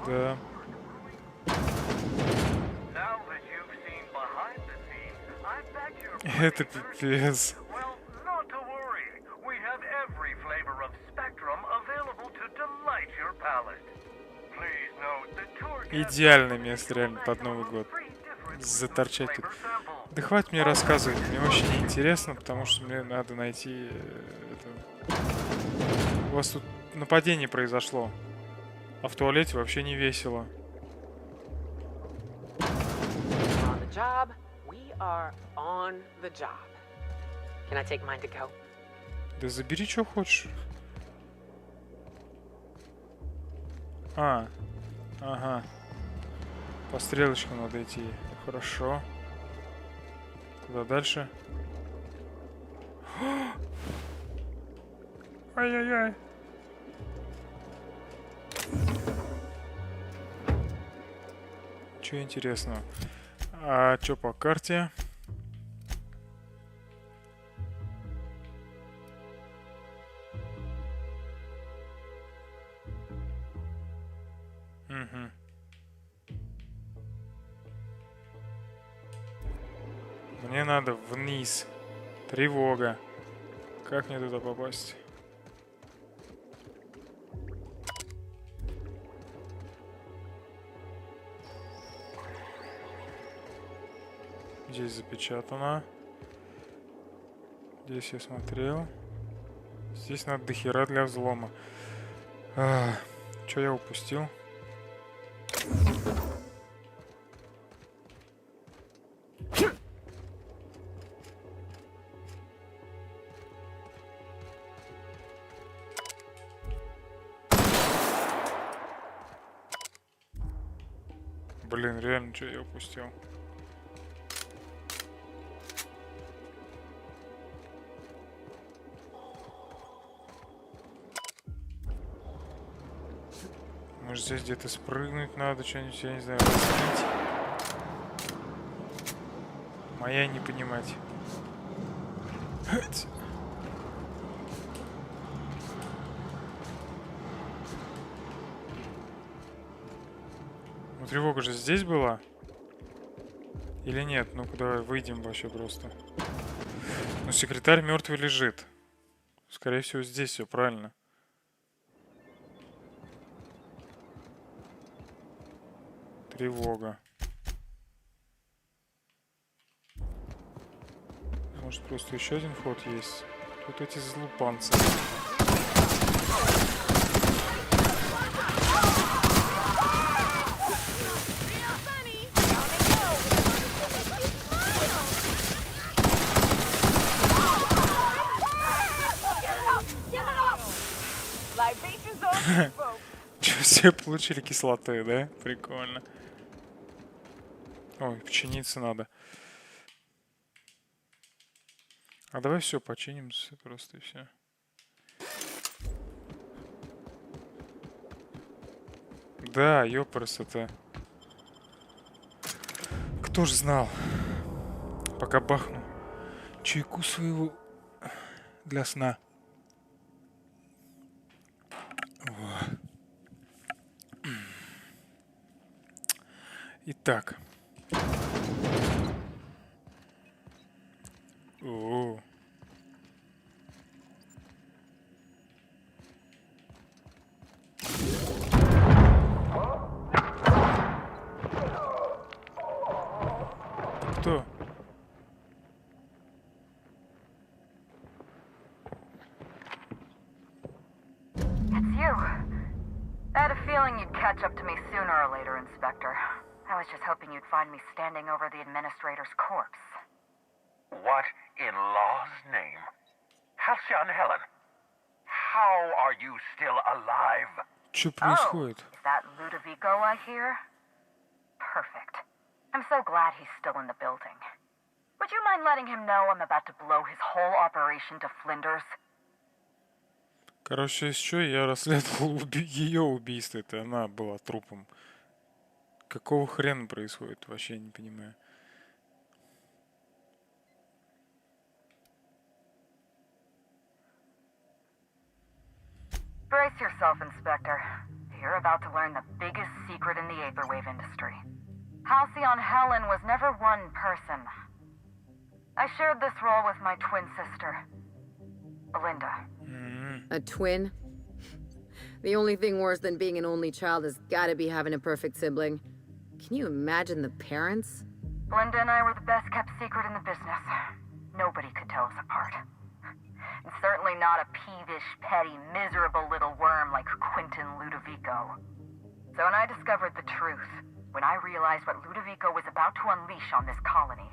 Да. Это пипец. Идеальное место реально под Новый год. Заторчать тут. Да хватит мне рассказывать, мне вообще не интересно, потому что мне надо найти... это... У вас тут нападение произошло, а в туалете вообще не весело. Да забери, что хочешь. А, ага. По стрелочкам надо идти. Хорошо. Куда дальше? Ай-яй-яй. Что интересного? А что по карте? Угу. Мне надо вниз. Тревога. Как мне туда попасть? Здесь запечатано. Здесь я смотрел. Здесь надо дохера для взлома. Что я упустил? Блин, реально, что я упустил? Может, здесь где-то спрыгнуть надо, что-нибудь, я не знаю, разбить. Моя не понимать. Ну, тревога же здесь была? Или нет? Ну-ка, давай выйдем вообще просто. Ну, секретарь мертвый лежит. Скорее всего, здесь все правильно. Тревога. Может, просто еще один вход есть? Тут эти злупанцы. Че, все получили кислоты, да? Прикольно. Ой, починиться надо. А давай все починимся просто и все. Да, ёпрс, это... Кто ж знал? Пока бахну чайку своего для сна. Во. Итак. О. Кто? It's you. I had a feeling you'd catch up to me sooner or later, Inspector. I was just hoping you'd find me standing over the administrator's corpse. What in law's name? Halcyon Helen, how are you still alive? Что происходит? Is that Ludovico I hear? Perfect. I'm so glad he's still in the building. Would you mind letting him know I'm about to blow his whole operation to flinders? Короче, еще я расследовал ее убийство. Это она была трупом. Какого хрена происходит? Вообще не понимаю. Brace yourself, Inspector. You're about to learn the biggest secret in the Vaporwave industry. Halcyon Helen was never one person. I shared this role with my twin sister, Belinda. A twin? The only thing worse than being an only child has gotta be having a perfect sibling. Can you imagine the parents? Belinda and I were the best kept secret in the business. Nobody could tell us apart. And certainly not a peevish, petty, miserable little worm like Quentin Ludovico. So when I discovered the truth, when I realized what Ludovico was about to unleash on this colony,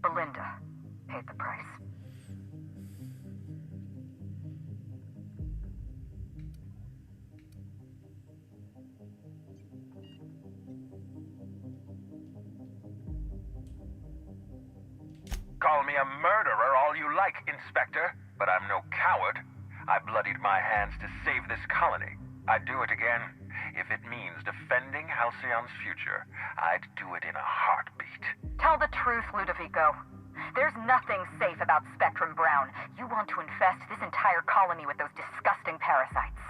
Belinda paid the price. Call me a murderer all you like, Inspector, but I'm no coward. I bloodied my hands to save this colony. I'd do it again. If it means defending Halcyon's future, I'd do it in a heartbeat. Tell the truth, Ludovico. There's nothing safe about Spectrum Brown. You want to infest this entire colony with those disgusting parasites.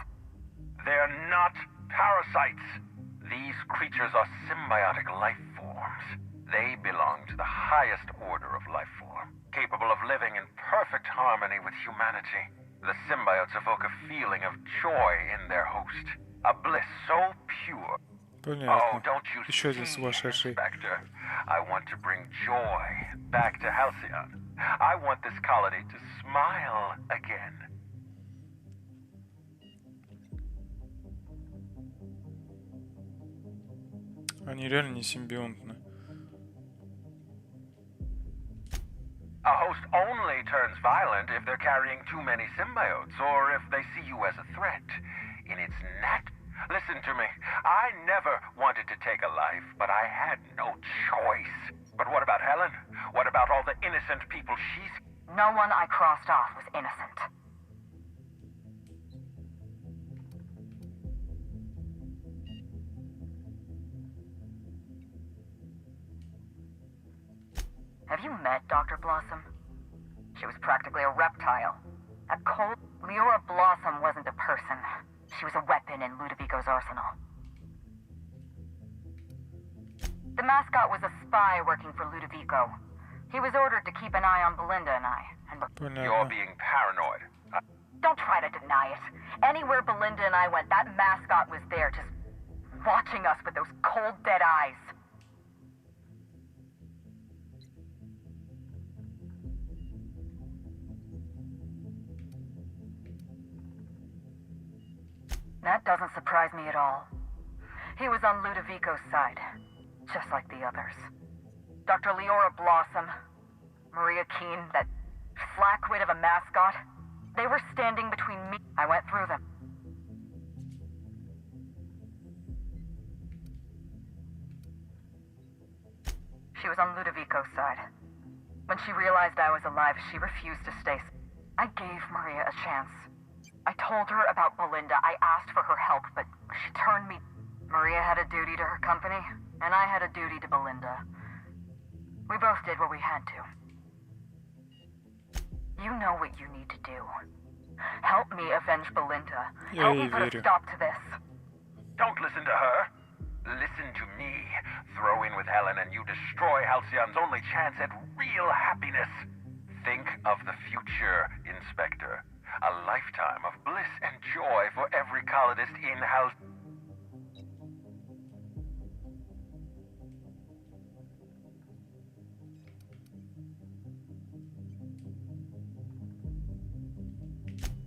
They're not parasites. These creatures are symbiotic life forms. They belong to the highest order of life form, capable of living in perfect harmony with humanity. The symbiotes evoke a feeling of joy in their host, a bliss so pure. Oh, don't you see, Inspector? I want to bring joy back to Halcyon. I want this colony to smile again. Они реально не симбионтны. A host only turns violent if they're carrying too many symbiotes, or if they see you as a threat. In its listen to me. I never wanted to take a life, but I had no choice. But what about Helen? What about all the innocent people she's... No one I crossed off was innocent. Have you met Dr. Blossom? She was practically a reptile. A cold... Leora Blossom wasn't a person. She was a weapon in Ludovico's arsenal. The mascot was a spy working for Ludovico. He was ordered to keep an eye on Belinda and I. You're being paranoid. Don't try to deny it. Anywhere Belinda and I went, that mascot was there, just watching us with those cold, dead eyes. That doesn't surprise me at all. He was on Ludovico's side, just like the others. Dr. Leora Blossom, Maria Keene, that flackwit of a mascot, they were standing between me. I went through them. She was on Ludovico's side. When she realized I was alive, she refused to stay. I gave Maria a chance. I told her about Belinda. I asked for her help, but she turned me. Maria had a duty to her company, and I had a duty to Belinda. We both did what we had to. You know what you need to do. Help me avenge Belinda. Help me put a stop to this. Don't listen to her. Listen to me. Throw in with Helen and you destroy Halcyon's only chance at real happiness. Think of the future, Inspector. A lifetime of bliss and joy for every colonist in Halcyon.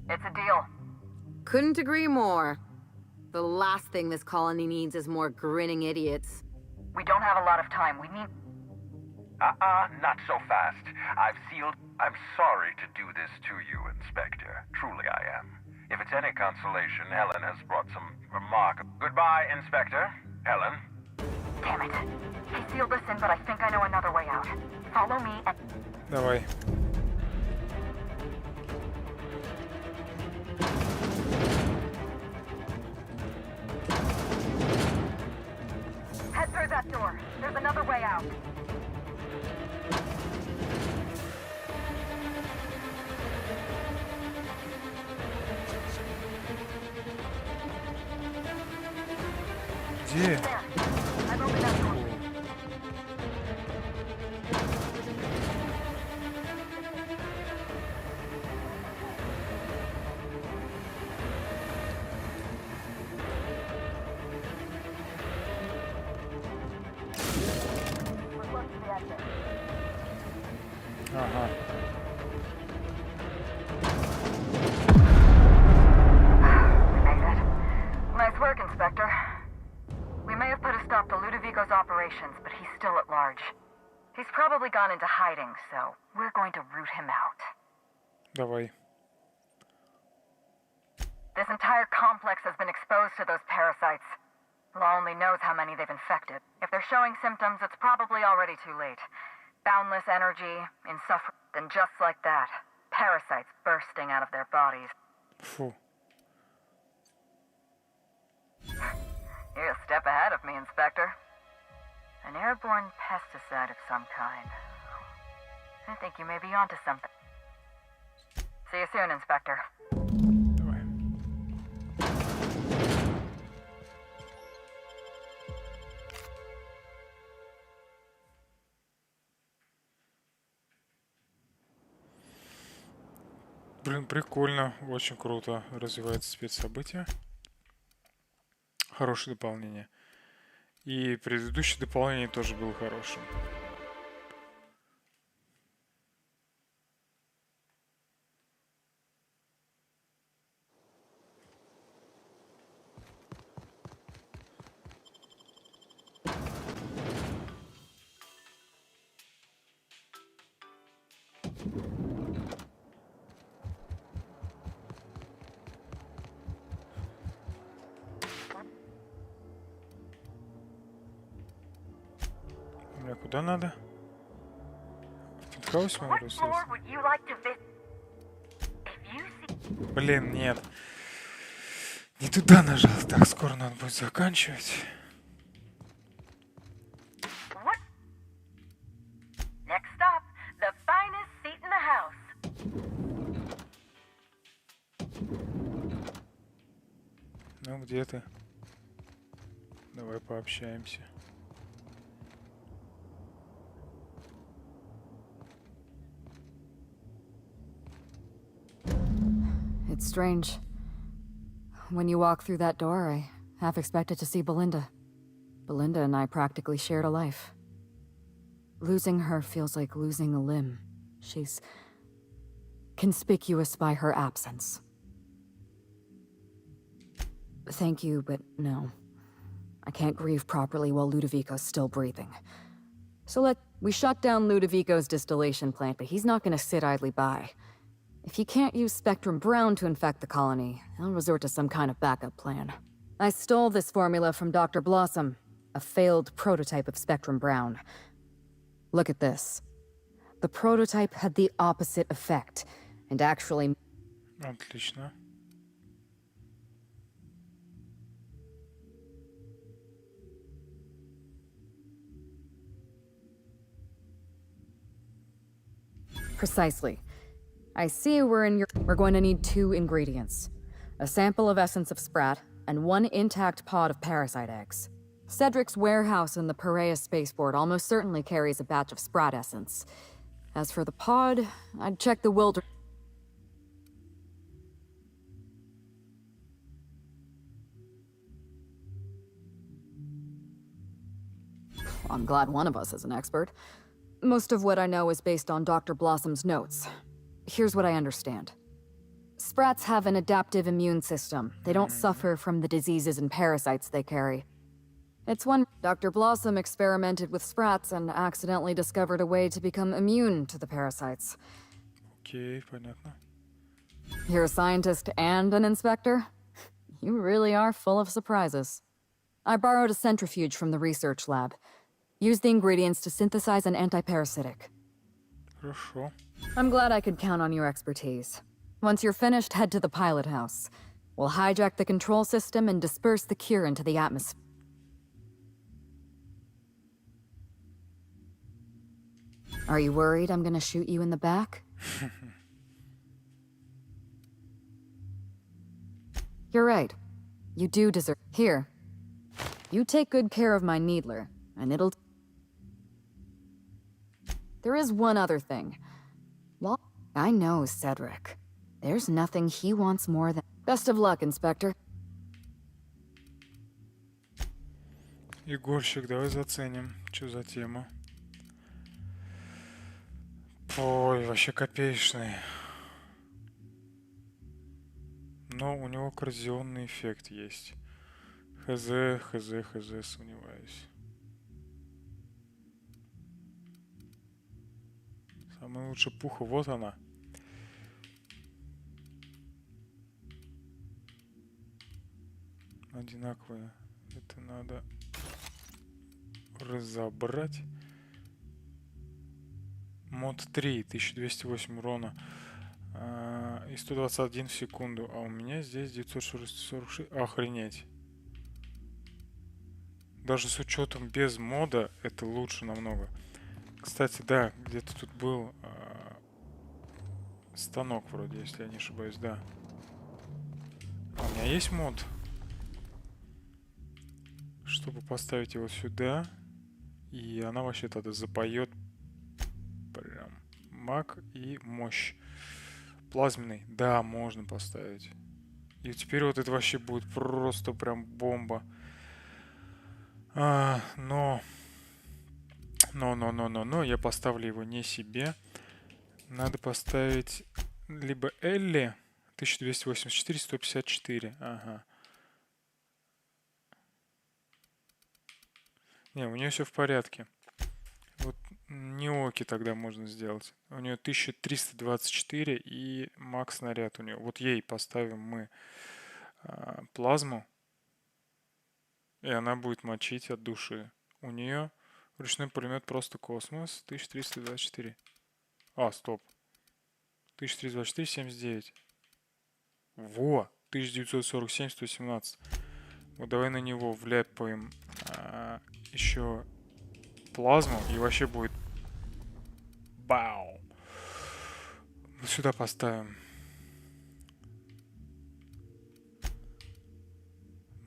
It's a deal. Couldn't agree more. The last thing this colony needs is more grinning idiots. We don't have a lot of time. We need... Not so fast. I've sealed... I'm sorry to do this to you, Inspector. Truly I am. If it's any consolation, Helen has brought some remark... Goodbye, Inspector. Helen. Damn it. He sealed us in, but I think I know another way out. Follow me and... Давай. Head through that door. There's another way out. Где? I've opened that door. Ага. Nice work, Inspector. We may have put a stop to Ludovico's operations, but he's still at large. He's probably gone into hiding, so we're going to root him out. Давай. This entire complex has been exposed to those parasites. Law only knows how many they've infected. If they're showing symptoms, it's probably already too late. Boundless energy, insufferable. Then just like that, parasites bursting out of their bodies. Фу. You're a step ahead of me, Inspector. An airborne pesticide of some kind. I think you may be onto something. See you soon, Inspector. Давай. Блин, прикольно, очень круто развивается спецсобытие. Хорошее дополнение. И предыдущее дополнение тоже было хорошим. Мне куда надо? В пентхаус могу сесть? Блин, нет. Не туда нажал. Так, скоро надо будет заканчивать. Next stop, the finest seat in the house. Ну, где ты? Давай пообщаемся. It's strange. When you walk through that door, I half expected to see Belinda. Belinda and I practically shared a life. Losing her feels like losing a limb. She's conspicuous by her absence. Thank you, but no. I can't grieve properly while Ludovico's still breathing. So we shut down Ludovico's distillation plant, but he's not gonna sit idly by. If he can't use Spectrum Brown to infect the colony, he'll resort to some kind of backup plan. I stole this formula from Dr. Blossom, a failed prototype of Spectrum Brown. Look at this. The prototype had the opposite effect, and actually... Отлично. Precisely. I see we're in your... We're going to need 2 ingredients. A sample of essence of sprat, and 1 intact pod of parasite eggs. Cedric's warehouse in the Perea spaceport almost certainly carries a batch of sprat essence. As for the pod, I'd check the wilder... I'm glad one of us is an expert. Most of what I know is based on Dr. Blossom's notes. Here's what I understand. Sprats have an adaptive immune system. They don't suffer from the diseases and parasites they carry. It's when Dr. Blossom experimented with sprats and accidentally discovered a way to become immune to the parasites. Окей, понятно. You're a scientist and an inspector? You really are full of surprises. I borrowed a centrifuge from the research lab. Use the ingredients to synthesize an antiparasitic. Хорошо. I'm glad I could count on your expertise. Once you're finished, head to the pilot house. We'll hijack the control system and disperse the cure into the atmosphere. Are you worried I'm gonna shoot you in the back? You're right. You do deserve... Here. You take good care of my needler, and it'll... There is one other thing. Well, I know Cedric. There's nothing he wants more than... Best of luck, Inspector. Егорчик, давай заценим, что за тема. Ой, вообще копеечный. Но у него коррозионный эффект есть. Хз, сомневаюсь. Самая лучшая пуха, вот она. Одинаковые. Это надо разобрать. Мод 3, 1208 урона. И 121 в секунду. А у меня здесь 946. Охренеть. Даже с учетом без мода это лучше намного. Кстати, да, где-то тут был станок вроде, если я не ошибаюсь, да. А у меня есть мод, чтобы поставить его сюда. И она вообще тогда запоет прям маг и мощь. Плазменный, да, можно поставить. И теперь вот это вообще будет просто прям бомба. Но я поставлю его не себе. Надо поставить либо Элли 1284, 154. Ага. Не, у нее все в порядке. Вот Неоки тогда можно сделать. У нее 1324 и макс снаряд у нее. Вот ей поставим мы плазму. И она будет мочить от души. У нее ручной пулемет просто космос. 1324. Стоп. 1324, 79. Во! 1947, 117. Вот давай на него вляпаем еще плазму. И вообще будет... Бау! Вот сюда поставим.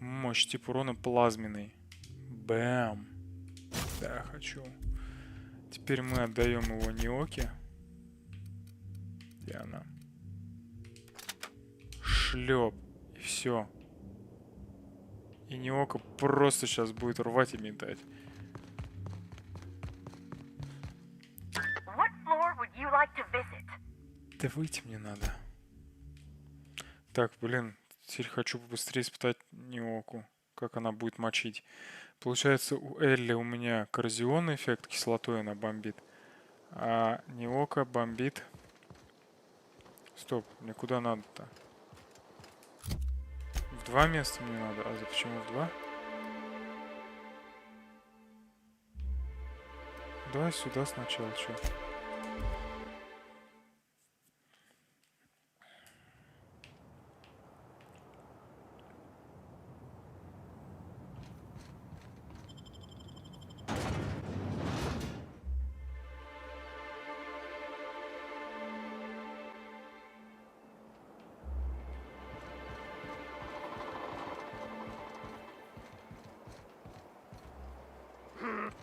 Мощь тип урона плазменный. Бэм. Да, хочу. Теперь мы отдаем его Неоке. Где она? Шлеп. И все. И Неока просто сейчас будет рвать и метать. Да выйти мне надо. Так, блин. Теперь хочу побыстрее испытать Неоку. Как она будет мочить. Получается, у Элли у меня коррозионный эффект. Кислотой она бомбит. А Неока бомбит... Стоп, мне куда надо-то? В 2 места мне надо. А почему в 2? Давай сюда сначала, чё.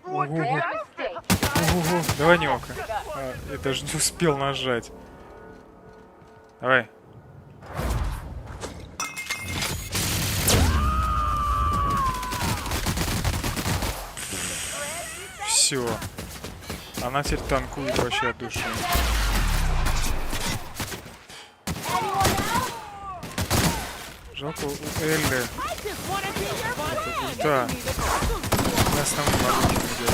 Ого-го. Ого-го. Давай не око. Я даже не успел нажать. Давай. Все. Она теперь танкует вообще от души. Жалко у Элли. Да. На основном навыке идет.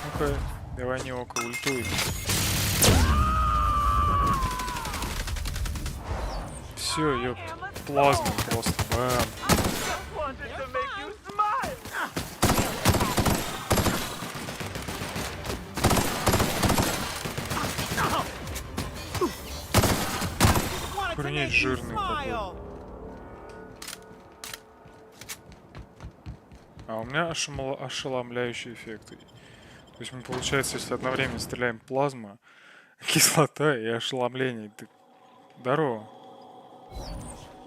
Ну-ка, давай не око, ультуй. Все, ёпт. Плазма просто. Бам. Охренеть жирный какой. А у меня ошеломляющие эффекты. То есть мы, получается, если одновременно стреляем плазма, кислота и ошеломление. Так... Здорово.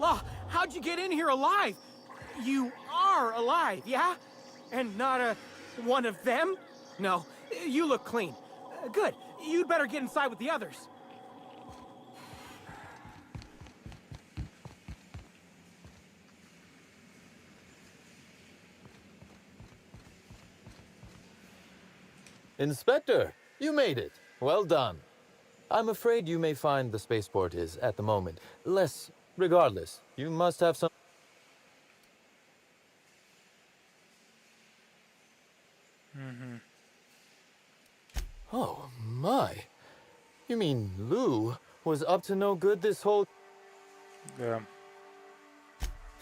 Law, how'd you get in here alive? You are alive, yeah? And not one of them? No, you look clean. Good. You'd better get inside with the others. Inspector, you made it. Well done. I'm afraid you may find the spaceport is, at the moment, less. Regardless, you must have some... Oh, my. You mean Lou was up to no good this whole... Yeah.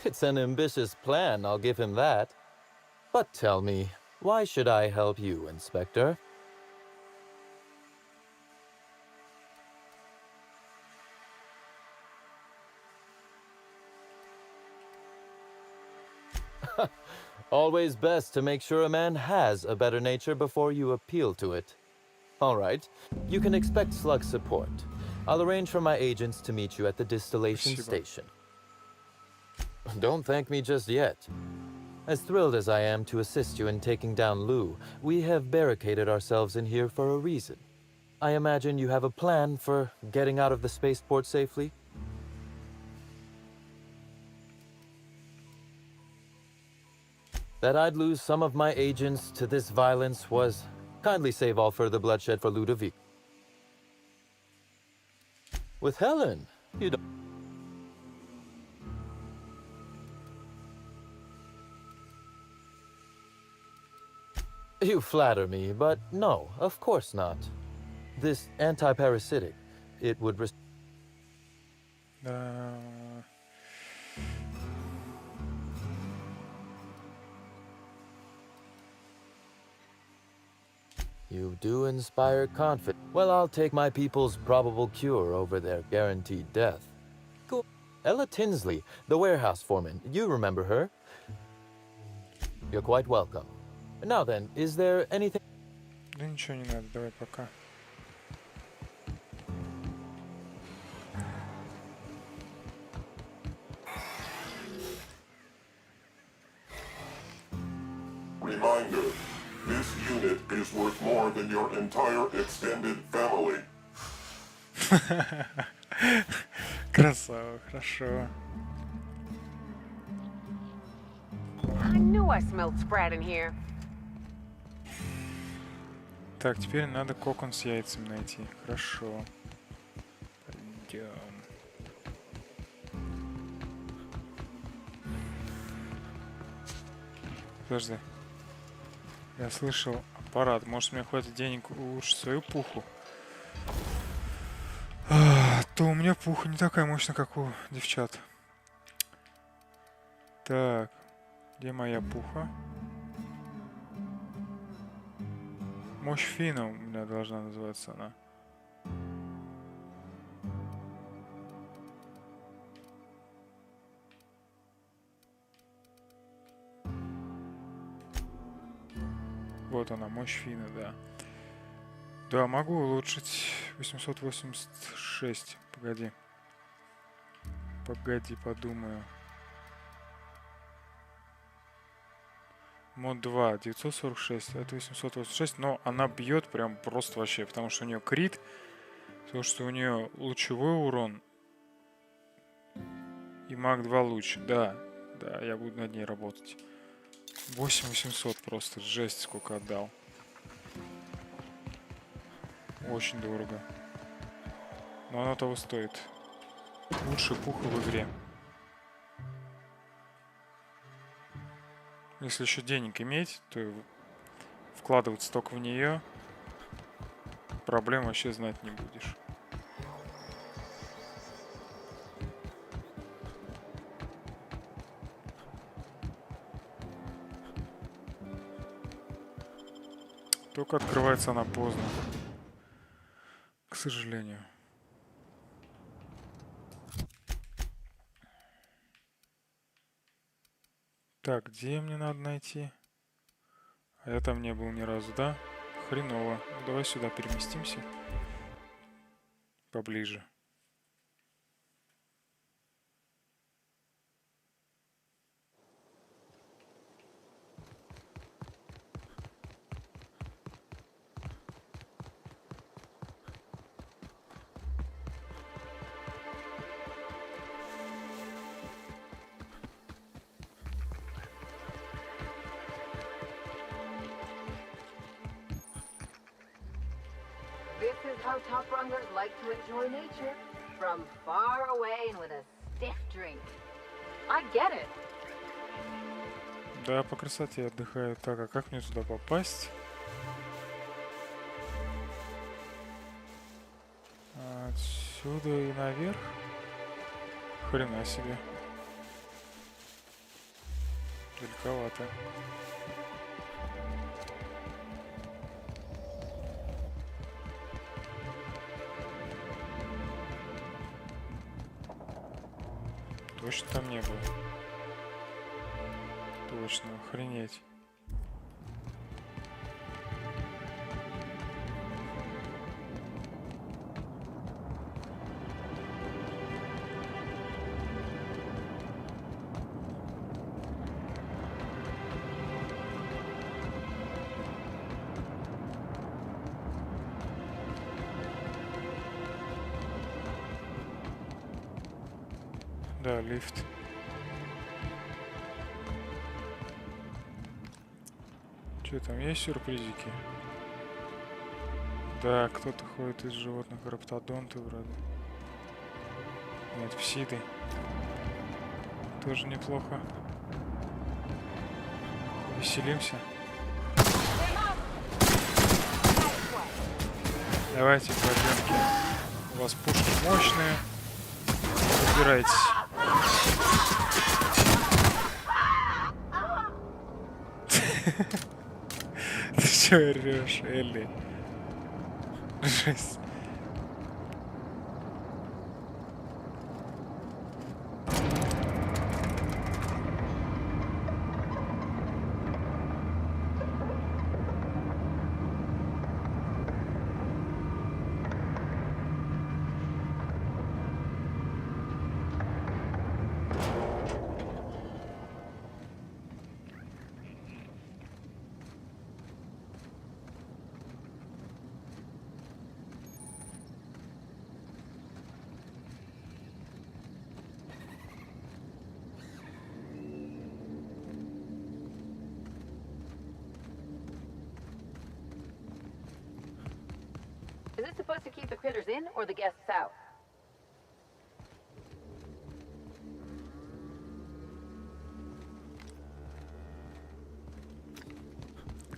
It's an ambitious plan, I'll give him that. But tell me, why should I help you, Inspector? Always best to make sure a man has a better nature before you appeal to it. All right, you can expect slug support. I'll arrange for my agents to meet you at the distillation station. Don't thank me just yet. As thrilled as I am to assist you in taking down Lou, we have barricaded ourselves in here for a reason. I imagine you have a plan for getting out of the spaceport safely? That I'd lose some of my agents to this violence was... Kindly save all further bloodshed for Ludovic. With Helen, you don't... You flatter me, but no, of course not. This anti-parasitic, it would... You do inspire confidence. Well, I'll take my people's probable cure over their guaranteed death. Cool. Ella Tinsley, the warehouse foreman. You remember her? You're quite welcome. Now then, is there anything... Да ничего не надо, давай пока. Reminder, this unit is worth more than your entire extended family. Красава, хорошо. I knew I smelled Sprat in here. Так, теперь надо кокон с яйцем найти. Хорошо. Пойдем. Подожди. Я слышал аппарат. Может, мне хватит денег улучшить свою пуху? то у меня пуха не такая мощная, как у девчат. Так, где моя пуха? Мощь Фина у меня должна называться она. Вот она, мощь Фина, да. Да, могу улучшить 886. Погоди. Погоди, подумаю. Мод 2, 946, это 886, но она бьет прям просто вообще, потому что у нее крит, потому что у нее лучевой урон и маг 2 луч. Да, да, я буду над ней работать. 8800 просто, жесть сколько отдал. Очень дорого. Но оно того стоит. Лучший пуха в игре. Если еще денег иметь, то вкладываться только в нее, проблем вообще знать не будешь. Только открывается она поздно, к сожалению. Так, где мне надо найти? А я там не был ни разу, да? Хреново. Ну, давай сюда переместимся. Поближе. This is how top runners like to enjoy nature. From far away and with a stiff drink. I get it. Да, по красоте отдыхаю. Так, а как мне туда попасть? Отсюда и наверх? Хрена себе. Далековато. Точно там не было. Точно, охренеть. Да, лифт. Что там есть сюрпризики? Да, кто-то ходит из животных, раптодонты вроде. Нет, псиды. Тоже неплохо. Веселимся. Давайте, подъемки. У вас пушки мощные. Убирайтесь. Ты чё орёшь, Элли? Жесть. Is it supposed to keep the critters in or the guests out?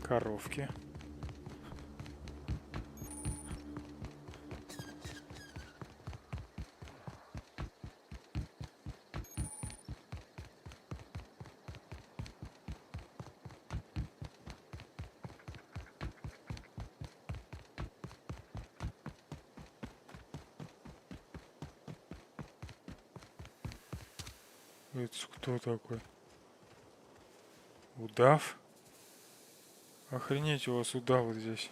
Коровки. Это кто такой? Удав? Охренеть, у вас удав вот здесь.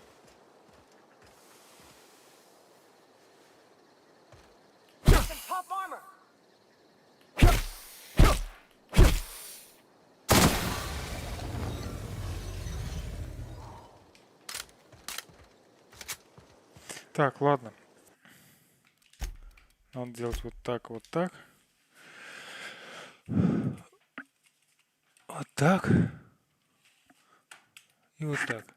Так, ладно. Надо делать вот так, вот так. Вот так. И вот так.